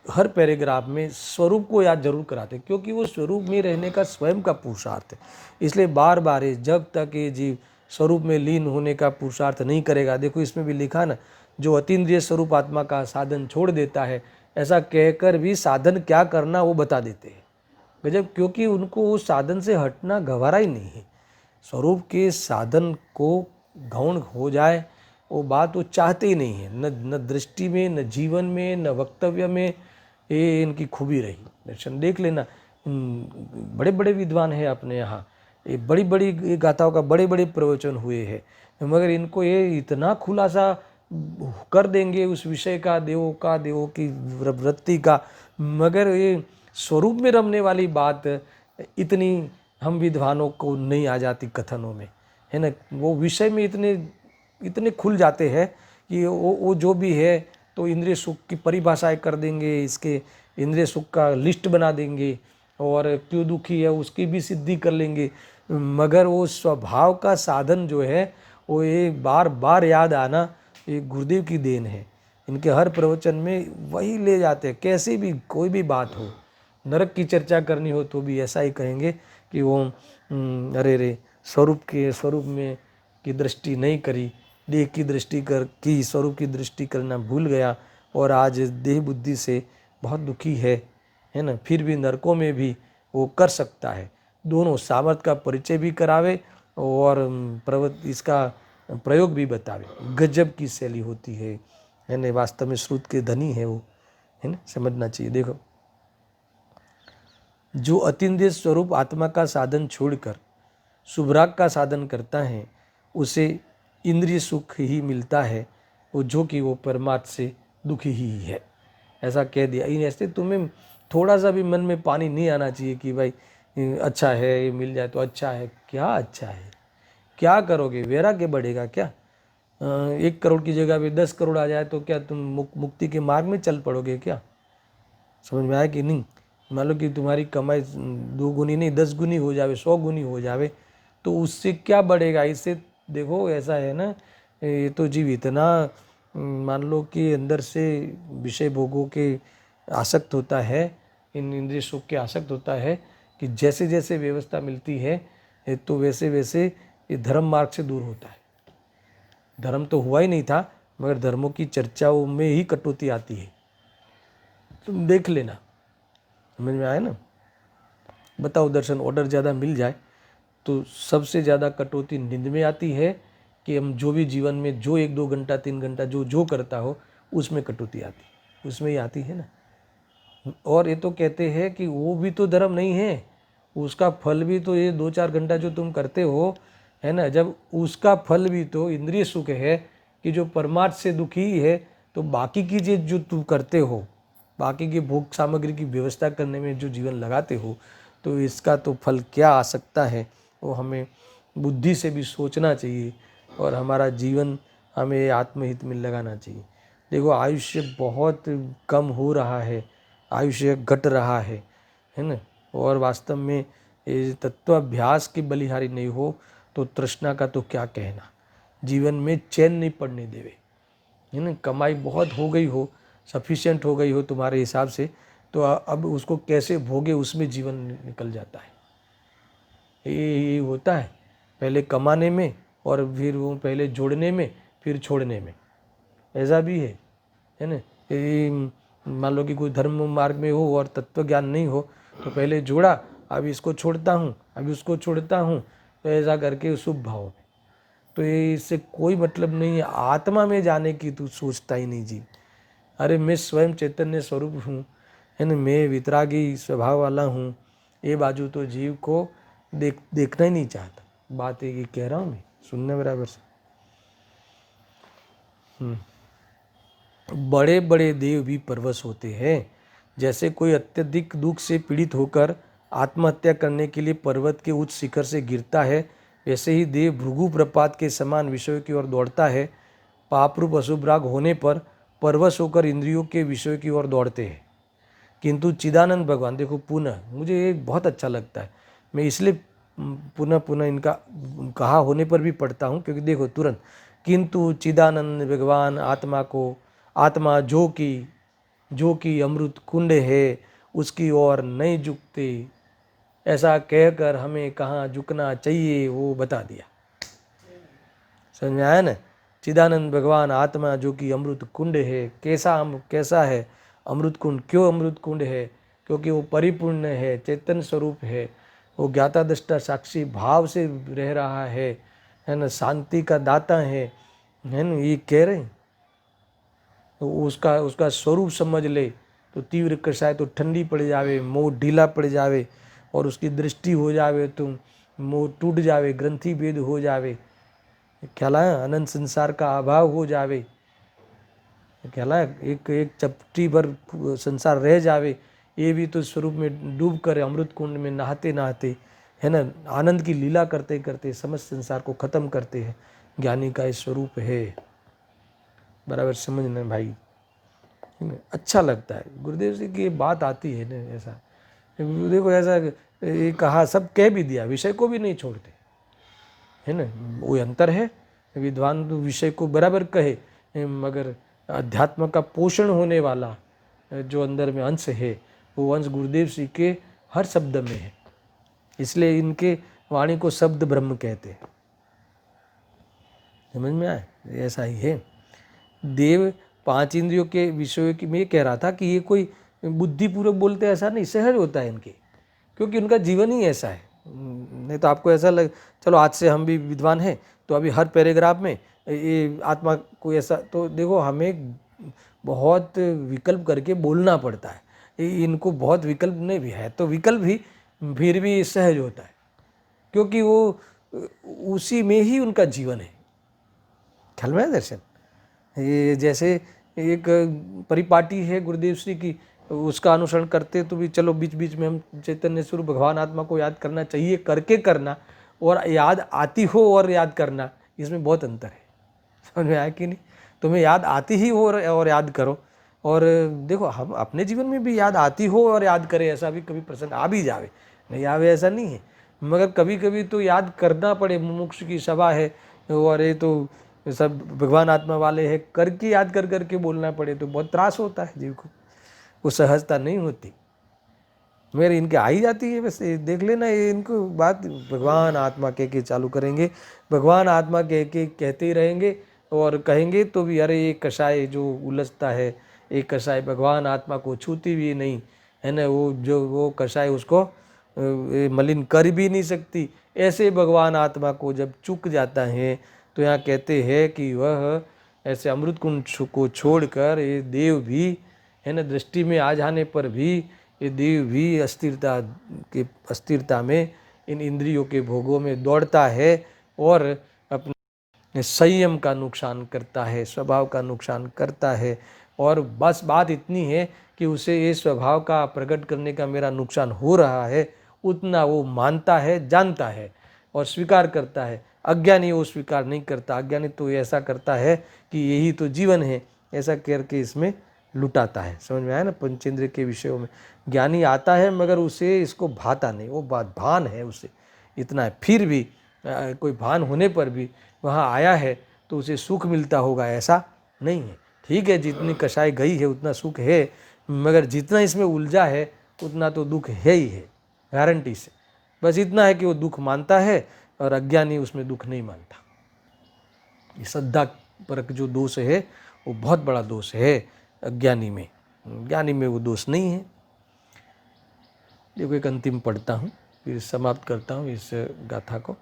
हर पैराग्राफ में स्वरूप को याद जरूर कराते, क्योंकि वो स्वरूप में रहने का स्वयं का पुरुषार्थ है। इसलिए बार बार जब तक ये जीव स्वरूप में लीन होने का पुरुषार्थ नहीं करेगा, देखो इसमें भी लिखा ना, जो अतीन्द्रिय स्वरूप आत्मा का साधन छोड़ देता है, ऐसा कहकर भी साधन क्या करना वो बता देते हैं। गजब, क्योंकि उनको उस साधन से हटना गवारा ही नहीं है। स्वरूप के साधन को गौण हो जाए वो बात वो चाहते ही नहीं है, न दृष्टि में, न जीवन में, न वक्तव्य में। ये इनकी खूबी रही। दर्शन देख लेना, बड़े बड़े विद्वान हैं अपने यहाँ, ये बड़ी बड़ी गाथाओं का बड़े बड़े प्रवचन हुए हैं, मगर इनको ये इतना खुलासा कर देंगे उस विषय का, देवों की वृत्ति का, मगर ये स्वरूप में रमने वाली बात इतनी हम विद्वानों को नहीं आ जाती कथनों में, है ना। वो विषय में इतने खुल जाते हैं कि वो जो भी है तो इंद्रिय सुख की परिभाषाएं कर देंगे, इसके इंद्रिय सुख का लिस्ट बना देंगे और क्यों दुखी है उसकी भी सिद्धि कर लेंगे। मगर वो स्वभाव का साधन जो है वो ये बार बार याद आना, ये गुरुदेव की देन है। इनके हर प्रवचन में वही ले जाते हैं। कैसी भी कोई भी बात हो, नरक की चर्चा करनी हो तो भी ऐसा ही कहेंगे कि वो अरे रे स्वरूप में की दृष्टि नहीं करी, देह की दृष्टि की स्वरूप की दृष्टि करना भूल गया और आज देह बुद्धि से बहुत दुखी है ना। फिर भी नरकों में भी वो कर सकता है। दोनों सामर्थ्य का परिचय भी करावे और इसका प्रयोग भी बतावे। गजब की शैली होती है ना। वास्तव में श्रुत के धनी है वो, है ना, समझना चाहिए। देखो, जो अतीन्द्रिय स्वरूप आत्मा का साधन छोड़कर शुभराग का साधन करता है उसे इंद्रिय सुख ही मिलता है, वो जो कि वो परमात्मा से दुखी ही है। ऐसा कह दिया। इन ऐसे तुम्हें थोड़ा सा भी मन में पानी नहीं आना चाहिए कि भाई अच्छा है ये मिल जाए तो अच्छा है। क्या अच्छा है, क्या करोगे? वैराग्य बढ़ेगा क्या? 1 करोड़ की जगह पे 10 करोड़ आ जाए तो क्या तुम मुक्ति के मार्ग में चल पड़ोगे क्या? समझ में आया कि नहीं? मान लो कि तुम्हारी कमाई 2 गुनी नहीं 10 गुनी हो जावे, 100 गुनी हो जावे, तो उससे क्या बढ़ेगा? इससे देखो ऐसा है ना, ये तो जीव इतना मान लो कि अंदर से विषय भोगों के आसक्त होता है, इन इंद्रिय सुख के आसक्त होता है कि जैसे जैसे व्यवस्था मिलती है तो वैसे वैसे ये धर्म मार्ग से दूर होता है। धर्म तो हुआ ही नहीं था, मगर धर्मों की चर्चाओं में ही कटौती आती है। तुम देख लेना, समझ में आया ना। बताओ दर्शन, ऑर्डर ज़्यादा मिल जाए तो सबसे ज़्यादा कटौती नींद में आती है कि हम जो भी जीवन में जो 1-2 घंटा 3 घंटा जो जो करता हो उसमें कटौती आती, उसमें ही आती है ना। और ये तो कहते हैं कि वो भी तो धर्म नहीं है, उसका फल भी तो ये 2-4 घंटा जो तुम करते हो है ना, जब उसका फल भी तो इंद्रिय सुख है कि जो परमार्थ से दुखी है, तो बाकी की चीज जो तुम करते हो, बाकी की भोग सामग्री की व्यवस्था करने में जो जीवन लगाते हो, तो इसका तो फल क्या आ सकता है, वो हमें बुद्धि से भी सोचना चाहिए और हमारा जीवन हमें आत्महित में लगाना चाहिए। देखो आयुष्य बहुत कम हो रहा है, आयुष्य घट रहा है ना। और वास्तव में ये तत्वाभ्यास की बलिहारी नहीं हो तो तृष्णा का तो क्या कहना, जीवन में चैन नहीं पड़ने देवे है ना। कमाई बहुत हो गई हो, सफिशिएंट हो गई हो तुम्हारे हिसाब से, तो अब उसको कैसे भोगे उसमें जीवन निकल जाता है। ये होता है, पहले कमाने में और फिर वो पहले जोड़ने में फिर छोड़ने में, ऐसा भी है ना। ये मान लो कि कोई धर्म मार्ग में हो और तत्व ज्ञान नहीं हो, तो पहले जोड़ा, अभी इसको छोड़ता हूँ, अभी उसको छोड़ता हूँ, तो ऐसा करके शुभ भाव में, तो ये इससे कोई मतलब नहीं है। आत्मा में जाने की तू सोचता ही नहीं जी। अरे मैं स्वयं चैतन्य स्वरूप हूँ है ना, मैं वितरागी स्वभाव वाला हूँ, ये बाजू तो जीव को देखना ही नहीं चाहता। बात एक ही कह रहा हूँ मैं, सुनने बराबर से। बड़े बड़े देव भी परवश होते हैं। जैसे कोई अत्यधिक दुख से पीड़ित होकर आत्महत्या करने के लिए पर्वत के उच्च शिखर से गिरता है, वैसे ही देव भृगु प्रपात के समान विषयों की ओर दौड़ता है। पापरूप अशुभ राग होने पर परवश होकर इंद्रियों के विषयों की ओर दौड़ते हैं, किंतु चिदानंद भगवान, देखो पुनः मुझे ये बहुत अच्छा लगता है, मैं इसलिए पुनः पुनः इनका कहा होने पर भी पढ़ता हूँ, क्योंकि देखो तुरंत, किंतु चिदानंद भगवान आत्मा जो कि अमृत कुंड है उसकी ओर नहीं झुकते, ऐसा कहकर हमें कहाँ झुकना चाहिए वो बता दिया। समझ में आया ना। चिदानंद भगवान आत्मा जो कि अमृत कुंड है, कैसा है अमृत कुंड, क्यों अमृत कुंड है, क्योंकि वो परिपूर्ण है, चैतन्य स्वरूप है, वो ज्ञाता दृष्टा साक्षी भाव से रह रहा है ना, शांति का दाता है ना, ये कह रहे हैं। तो उसका स्वरूप समझ ले तो तीव्र कषाय तो ठंडी पड़ जावे, मोह ढीला पड़ जावे, और उसकी दृष्टि हो जावे तो मोह टूट जावे, ग्रंथि भेद हो जावे, ख्याल आया, अनंत संसार का अभाव हो जावे, ख्याल आया, एक चपटी भर संसार रह जावे, ये भी तो स्वरूप में डूब कर अमृत कुंड में नहाते नहाते है ना, आनंद की लीला करते करते समस्त संसार को खत्म करते हैं। ज्ञानी का ये स्वरूप है। बराबर समझना भाई, अच्छा लगता है। गुरुदेव जी की बात आती है ना, ऐसा देखो, ऐसा ये कहा, सब कह भी दिया, विषय को भी नहीं छोड़ते है ना। वो अंतर है, विद्वान तो विषय को बराबर कहे, मगर अध्यात्म का पोषण होने वाला जो अंदर में अंश है, वो अंश गुरुदेव जी के हर शब्द में है, इसलिए इनके वाणी को शब्द ब्रह्म कहते हैं। समझ में आए, ऐसा ही है। देव 5 इंद्रियों के विषयों की मैं कह रहा था कि ये कोई बुद्धिपूर्वक बोलते ऐसा नहीं, सहज होता है इनके, क्योंकि उनका जीवन ही ऐसा है। नहीं तो आपको ऐसा लग, चलो आज से हम भी विद्वान हैं तो अभी हर पैराग्राफ में ये आत्मा को ऐसा, तो देखो हमें बहुत विकल्प करके बोलना पड़ता है। इनको बहुत विकल्प नहीं भी है, तो विकल्प भी फिर भी सहज होता है, क्योंकि वो उसी में ही उनका जीवन है। ख्याल में है दर्शन। ये जैसे एक परिपाटी है गुरुदेव श्री की, उसका अनुसरण करते तो भी चलो बीच बीच में हम चैतन्य स्वरूप भगवान आत्मा को याद करना चाहिए, करके करना, और याद आती हो और याद करना, इसमें बहुत अंतर है। समझ में आया कि नहीं। तुम्हें याद आती ही हो और याद करो, और देखो हम अपने जीवन में भी याद आती हो और याद करें, ऐसा भी कभी प्रसंग आ भी जावे, नहीं आवे ऐसा नहीं है, मगर कभी कभी तो याद करना पड़े, मुमुक्षु की सभा है और ये तो सब भगवान आत्मा वाले हैं, करके याद कर करके बोलना पड़े तो बहुत त्रास होता है जीव को, वो सहजता नहीं होती। मेरे इनके आ ही जाती है, बस देख लेना, ये इनको बात भगवान आत्मा कह के चालू करेंगे, भगवान आत्मा कह के कहते ही रहेंगे, और कहेंगे तो भी अरे ये कषाय जो उलझता है, एक कषाय भगवान आत्मा को छूती भी नहीं है ना, वो जो वो कषाय उसको मलिन कर भी नहीं सकती। ऐसे भगवान आत्मा को जब चूक जाता है तो यहाँ कहते हैं कि वह ऐसे अमृत कुंड को छोड़कर ये देव भी है ना, दृष्टि में आ जाने पर भी ये देव भी अस्थिरता में इन इंद्रियों के भोगों में दौड़ता है और अपने संयम का नुकसान करता है, स्वभाव का नुकसान करता है। और बस बात इतनी है कि उसे ये स्वभाव का प्रकट करने का मेरा नुकसान हो रहा है उतना वो मानता है, जानता है और स्वीकार करता है। अज्ञानी वो स्वीकार नहीं करता। अज्ञानी तो ऐसा करता है कि यही तो जीवन है, ऐसा करके इसमें लुटाता है। समझ में आया ना, पंचेंद्रिय के विषयों में ज्ञानी आता है मगर उसे इसको भाता नहीं, वो बात भान है उसे, इतना है। फिर भी कोई भान होने पर भी वहाँ आया है तो उसे सुख मिलता होगा ऐसा नहीं है। ठीक है, जितनी कषाय गई है उतना सुख है, मगर जितना इसमें उलझा है उतना तो दुख है ही है, गारंटी से। बस इतना है कि वो दुख मानता है और अज्ञानी उसमें दुख नहीं मानता। ये श्रद्धा परक जो दोष है वो बहुत बड़ा दोष है अज्ञानी में। ज्ञानी में वो दोष नहीं है। देखो एक अंतिम पढ़ता हूँ फिर समाप्त करता हूँ इस गाथा को।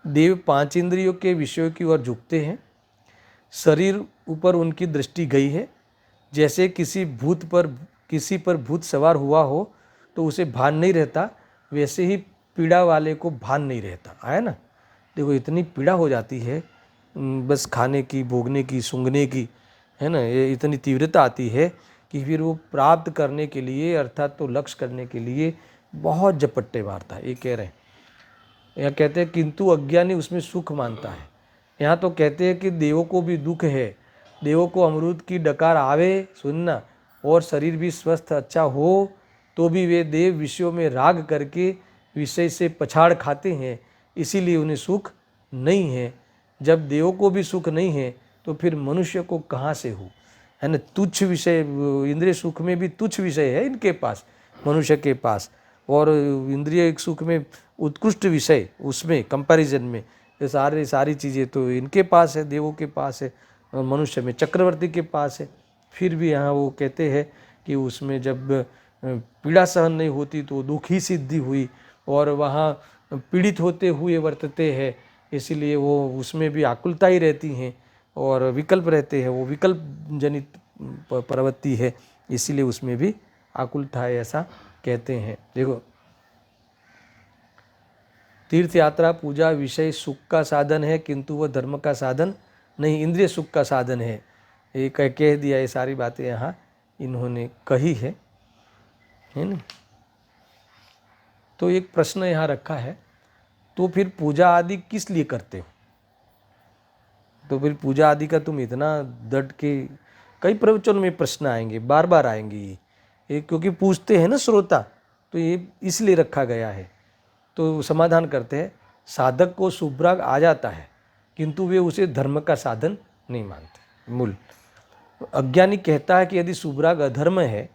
देव 5 इंद्रियों के विषयों की ओर झुकते हैं। शरीर ऊपर उनकी दृष्टि गई है। जैसे किसी पर भूत सवार हुआ हो तो उसे भान नहीं रहता, वैसे ही पीड़ा वाले को भान नहीं रहता। आया ना, देखो इतनी पीड़ा हो जाती है बस खाने की, भोगने की, सूंघने की, है ना, ये इतनी तीव्रता आती है कि फिर वो प्राप्त करने के लिए अर्थात तो लक्ष्य करने के लिए बहुत झपट्टे मारता है। ये कह रहे हैं, यहाँ कहते हैं किंतु अज्ञानी उसमें सुख मानता है। यहाँ तो कहते हैं कि देवों को भी दुख है, देवों को अमृत की डकार आवे सुनना और शरीर भी स्वस्थ अच्छा हो तो भी वे देव विषयों में राग करके विषय से पछाड़ खाते हैं, इसीलिए उन्हें सुख नहीं है। जब देवों को भी सुख नहीं है तो फिर मनुष्य को कहाँ से हो, है ना। तुच्छ विषय, इंद्रिय सुख में भी तुच्छ विषय है इनके पास, मनुष्य के पास, और इंद्रिय सुख में उत्कृष्ट विषय उसमें कंपैरिजन में ये सारी चीज़ें तो इनके पास है, देवों के पास है, और मनुष्य में चक्रवर्ती के पास है। फिर भी यहाँ वो कहते हैं कि उसमें जब पीड़ा सहन नहीं होती तो दुख ही सिद्धि हुई और वहाँ पीड़ित होते हुए वर्तते हैं, इसीलिए वो उसमें भी आकुलता ही रहती हैं और विकल्प रहते हैं, वो विकल्प जनित प्रवृत्ति है, इसीलिए उसमें भी आकुलता है ऐसा कहते हैं। देखो तीर्थ यात्रा पूजा विषय सुख का साधन है किंतु वह धर्म का साधन नहीं, इंद्रिय सुख का साधन है। ये कह दिया, ये सारी बातें यहाँ इन्होंने कही है ना। तो एक प्रश्न यहाँ रखा है, तो फिर पूजा आदि किस लिए करते हो? तो फिर पूजा आदि का तुम इतना डट के, कई प्रवचन में प्रश्न आएंगे, बार बार आएंगे ये क्योंकि पूछते हैं ना श्रोता, तो ये इसलिए रखा गया है। तो समाधान करते हैं, साधक को शुभराग आ जाता है किंतु वे उसे धर्म का साधन नहीं मानते। मूल अज्ञानी कहता है कि यदि शुभराग अधर्म है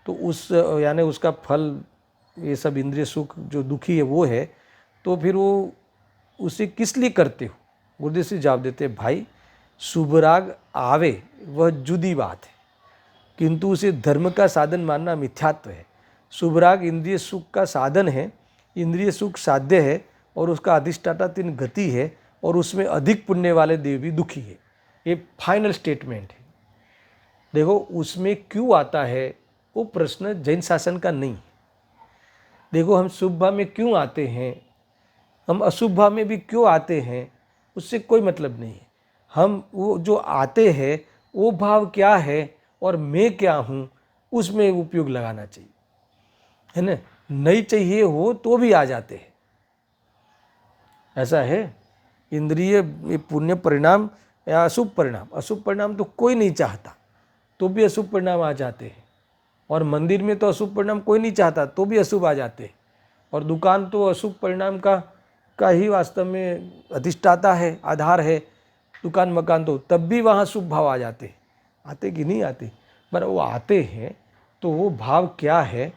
तो उस यानी उसका फल ये सब इंद्रिय सुख जो दुखी है वो है, तो फिर वो उसे किस लिए करते हो? गुरुदेव से जवाब देते हैं, भाई शुभराग आवे वह जुदी बात है किंतु उसे धर्म का साधन मानना मिथ्यात्व है। शुभराग इंद्रिय सुख का साधन है, इंद्रिय सुख साध्य है और उसका अधिष्ठाता 3 गति है और उसमें अधिक पुण्य वाले देव भी दुखी है। ये फाइनल स्टेटमेंट है। देखो उसमें क्यों आता है वो प्रश्न जैन शासन का नहीं। देखो हम शुभ भाव में क्यों आते हैं, हम अशुभ भाव में भी क्यों आते हैं, उससे कोई मतलब नहीं है। हम वो जो आते हैं वो भाव क्या है और मैं क्या हूँ उसमें उपयोग लगाना चाहिए, है ना। नहीं चाहिए हो तो भी आ जाते हैं, ऐसा है। इंद्रिय पुण्य परिणाम या अशुभ परिणाम तो कोई नहीं चाहता तो भी अशुभ परिणाम आ जाते हैं, और मंदिर में तो अशुभ परिणाम कोई नहीं चाहता तो भी अशुभ आ जाते हैं, और दुकान तो अशुभ परिणाम का ही वास्तव में अधिष्ठाता है, आधार है। दुकान मकान तो तब भी वहाँ शुभ भाव आ जाते हैं, आते कि नहीं आते, पर वो आते हैं तो वो भाव क्या है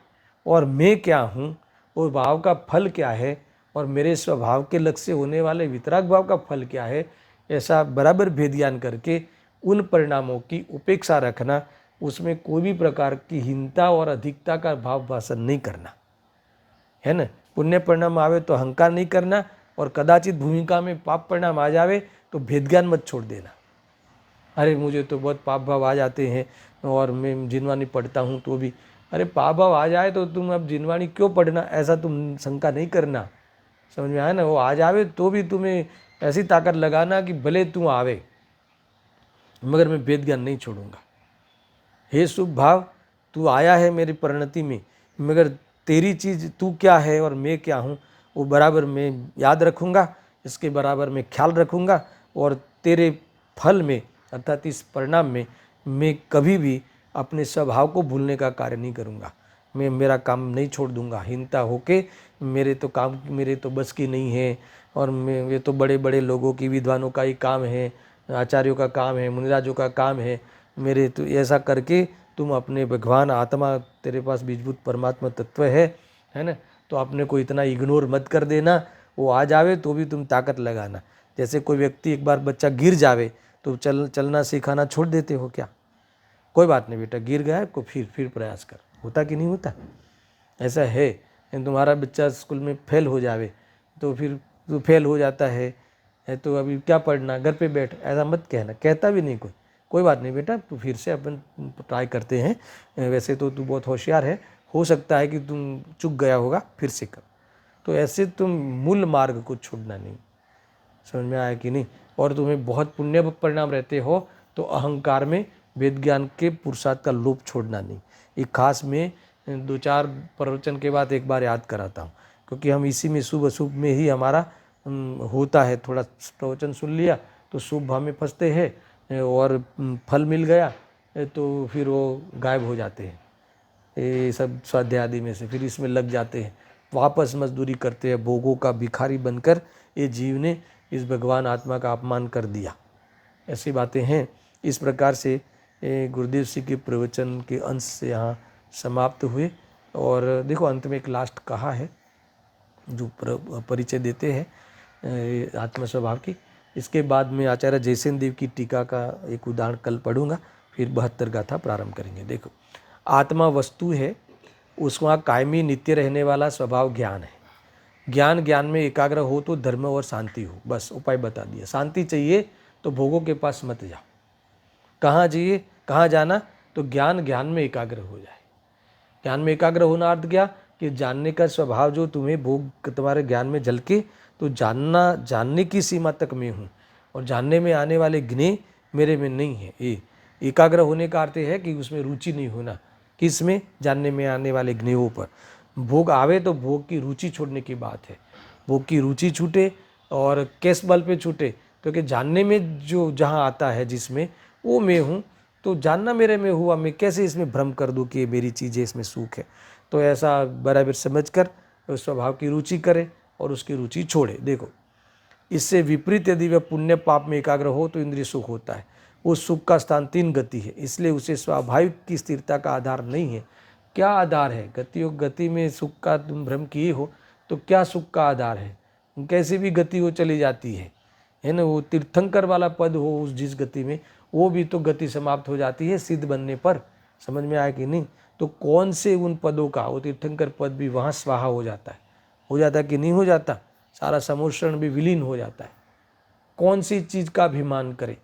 और मैं क्या हूँ, वो भाव का फल क्या है और मेरे स्वभाव के लक्ष्य से होने वाले वितराग भाव का फल क्या है, ऐसा बराबर भेदज्ञान करके उन परिणामों की उपेक्षा रखना, उसमें कोई भी प्रकार की हीनता और अधिकता का भाव भाषण नहीं करना, है ना। पुण्य परिणाम आवे तो अहंकार नहीं करना, और कदाचित भूमिका में पाप परिणाम आ जावे तो भेद ज्ञान मत छोड़ देना। अरे मुझे तो बहुत पाप भाव आ जाते हैं और मैं जिनवानी पढ़ता हूँ तो भी, अरे पाप भाव आ जाए तो तुम अब जिनवानी क्यों पढ़ना, ऐसा तुम शंका नहीं करना। समझ में आया ना? वो आ जावे तो भी तुम्हें ऐसी ताकत लगाना कि भले तू आवे मगर मैं वेद ज्ञान नहीं छोड़ूंगा। हे शुभ भाव, तू आया है मेरी परिणति में, मगर तेरी चीज़ तू क्या है और मैं क्या हूँ वो बराबर मैं याद रखूँगा, इसके बराबर मैं ख्याल रखूँगा, और तेरे फल में अर्थात इस परिणाम में मैं कभी भी अपने स्वभाव को भूलने का कार्य नहीं करूँगा। मैं मेरा काम नहीं छोड़ दूँगा हीनता होके, मेरे तो बस की नहीं है, और ये तो बड़े बड़े लोगों की विद्वानों का ही काम है, आचार्यों का काम है, मुनिराजों का काम है, मेरे तो ऐसा करके तुम अपने भगवान आत्मा, तेरे पास बीजभूत परमात्मा तत्व है ना, तो अपने को इतना इग्नोर मत कर देना। वो आ जावे तो भी तुम ताकत लगाना। जैसे कोई व्यक्ति एक बार बच्चा गिर जावे तो चलना सिखाना छोड़ देते हो क्या? कोई बात नहीं बेटा, गिर गया को फिर प्रयास कर, होता कि नहीं होता? ऐसा है। तुम्हारा बच्चा स्कूल में फेल हो जावे तो फिर तू फेल हो जाता है तो अभी क्या पढ़ना, घर पे बैठ, ऐसा मत कहना, कहता भी नहीं कोई बात नहीं बेटा, तू फिर से अपन ट्राई करते हैं, वैसे तो तू बहुत होशियार है, हो सकता है कि तुम चूक गया होगा, फिर से कर। तो ऐसे तुम मूल मार्ग को छोड़ना नहीं। समझ में आया कि नहीं? और तुम्हें बहुत पुण्य परिणाम रहते हो तो अहंकार में वेद ज्ञान के पुरुषार्थ का लोप छोड़ना नहीं। एक खास में 2-4 प्रवचन के बाद एक बार याद कराता हूँ, क्योंकि हम इसी में शुभ अशुभ में ही हमारा होता है। थोड़ा प्रवचन सुन लिया तो शुभ भाव में फंसते हैं और फल मिल गया तो फिर वो गायब हो जाते हैं, ये सब स्वाध्याय आदि में से, फिर इसमें लग जाते हैं, वापस मजदूरी करते हैं। भोगों का भिखारी बनकर ये जीव ने इस भगवान आत्मा का अपमान कर दिया। ऐसी बातें हैं। इस प्रकार से गुरुदेव सिंह के प्रवचन के अंश से यहाँ समाप्त हुए। और देखो अंत में एक लास्ट कहा है जो परिचय देते हैं आत्म स्वभाव की। इसके बाद में आचार्य जयसेन देव की टीका का एक उदाहरण कल पढ़ूंगा, फिर 72 गाथा प्रारंभ करेंगे। देखो, आत्मा वस्तु है, उसका कायमी नित्य रहने वाला स्वभाव ज्ञान है। ज्ञान में एकाग्र हो तो धर्म और शांति हो, बस उपाय बता दिया। शांति चाहिए तो भोगों के पास मत जाओ। कहाँ चाहिए, कहाँ जाना? तो ज्ञान में एकाग्र हो जाए। ज्ञान में एकाग्र होना अर्थ क्या कि जानने का स्वभाव जो तुम्हें भोग तुम्हारे ज्ञान में झलके, तो जानने की सीमा तक मैं हूँ, और जानने में आने वाले ज्ञेय मेरे में नहीं है। ये एकाग्र होने का अर्थ है कि उसमें रुचि नहीं होना। किस में? जानने में आने वाले ज्ञेयों पर। भोग आवे तो भोग की रुचि छोड़ने की बात है। भोग की रुचि छूटे और किस बल पे छूटे? क्योंकि जानने में जो जहाँ आता है जिसमें वो मैं हूँ, तो जानना मेरे में हुआ, मैं कैसे इसमें भ्रम कर दूँ कि ये मेरी चीज़ है, इसमें सुख है। तो ऐसा बराबर समझकर उस स्वभाव की रुचि करे और उसकी रुचि छोड़े। देखो, इससे विपरीत यदि वह पुण्य पाप में एकाग्र हो तो इंद्रिय सुख होता है। उस सुख का स्थान 3 गति है, इसलिए उसे स्वाभाविक की स्थिरता का आधार नहीं है। क्या आधार है? गति में सुख का तुम भ्रम किए हो तो क्या सुख का आधार है? कैसी भी गति वो चली जाती है ना। वो तीर्थंकर वाला पद हो उस जिस गति में, वो भी तो गति समाप्त हो जाती है सिद्ध बनने पर। समझ में आया कि नहीं? तो कौन से उन पदों का, वो तीर्थंकर पद भी वहाँ स्वाहा हो जाता है कि नहीं हो जाता? सारा समोषण भी विलीन हो जाता है। कौन सी चीज़ का अभिमान करे?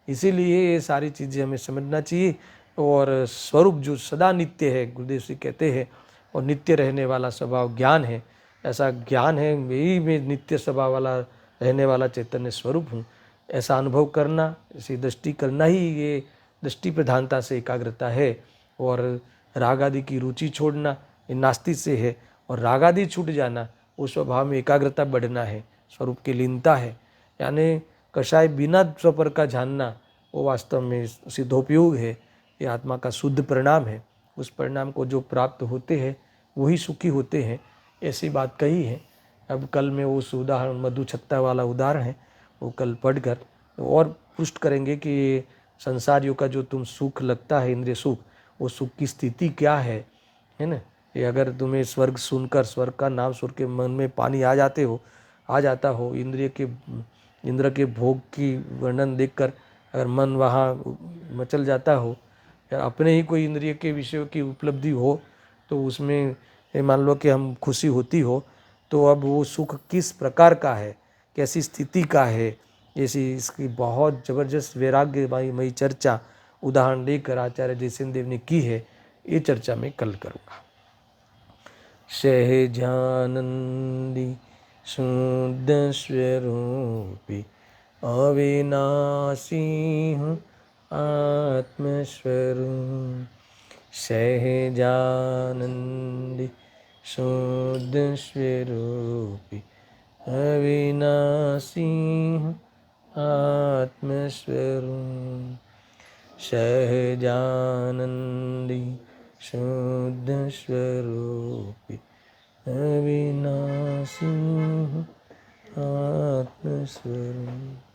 इसीलिए ये सारी चीज़ें हमें समझना चाहिए। और स्वरूप जो सदा नित्य है, गुरुदेव जी कहते हैं, और नित्य रहने वाला स्वभाव ज्ञान है। ऐसा ज्ञान है, यही मैं नित्य स्वभाव वाला रहने वाला चैतन्य स्वरूप हूँ, ऐसा अनुभव करना, ऐसी दृष्टि करना ही ये दृष्टि प्रधानता से एकाग्रता है। और राग आदि की रुचि छोड़ना ये नास्ति से है, और राग आदि छूट जाना उस स्वभाव में एकाग्रता बढ़ना है, स्वरूप की लीनता है। यानी कषाय बिना स्वपर का जानना वो वास्तव में सिद्धोपयोग है, ये आत्मा का शुद्ध परिणाम है। उस परिणाम को जो प्राप्त होते हैं वही सुखी होते हैं, ऐसी बात कही है। अब कल में उस उदाहरण मधु छत्ता वाला उदाहरण है, वो कल पढ़कर और पुष्ट करेंगे कि संसारियों का जो तुम सुख लगता है, इंद्रिय सुख, वो सुख की स्थिति क्या है ना। ये अगर तुम्हें स्वर्ग सुनकर, स्वर्ग का नाम सुन के मन में पानी आ जाता हो, इंद्र के भोग की वर्णन देखकर अगर मन वहाँ मचल जाता हो, या अपने ही कोई इंद्रिय के विषयों की उपलब्धि हो, तो उसमें मान लो कि हम खुशी होती हो, तो अब वो सुख किस प्रकार का है, कैसी स्थिति का है, ऐसी इसकी बहुत जबरदस्त वैराग्यमयी चर्चा उदाहरण देकर आचार्य जयसेन देव ने की है। ये चर्चा मैं कल करूँगा। सहजानंदी शुद्ध स्वरूपी अविनाशी हूँ आत्मस्वरूप। सहजानंदी शुद्ध स्वरूपी अविनाशी हूँ आत्मस्वरूप। सहजानंदी शुद्ध स्वरूपी अविनाशी हूँ आत्मस्वरूप।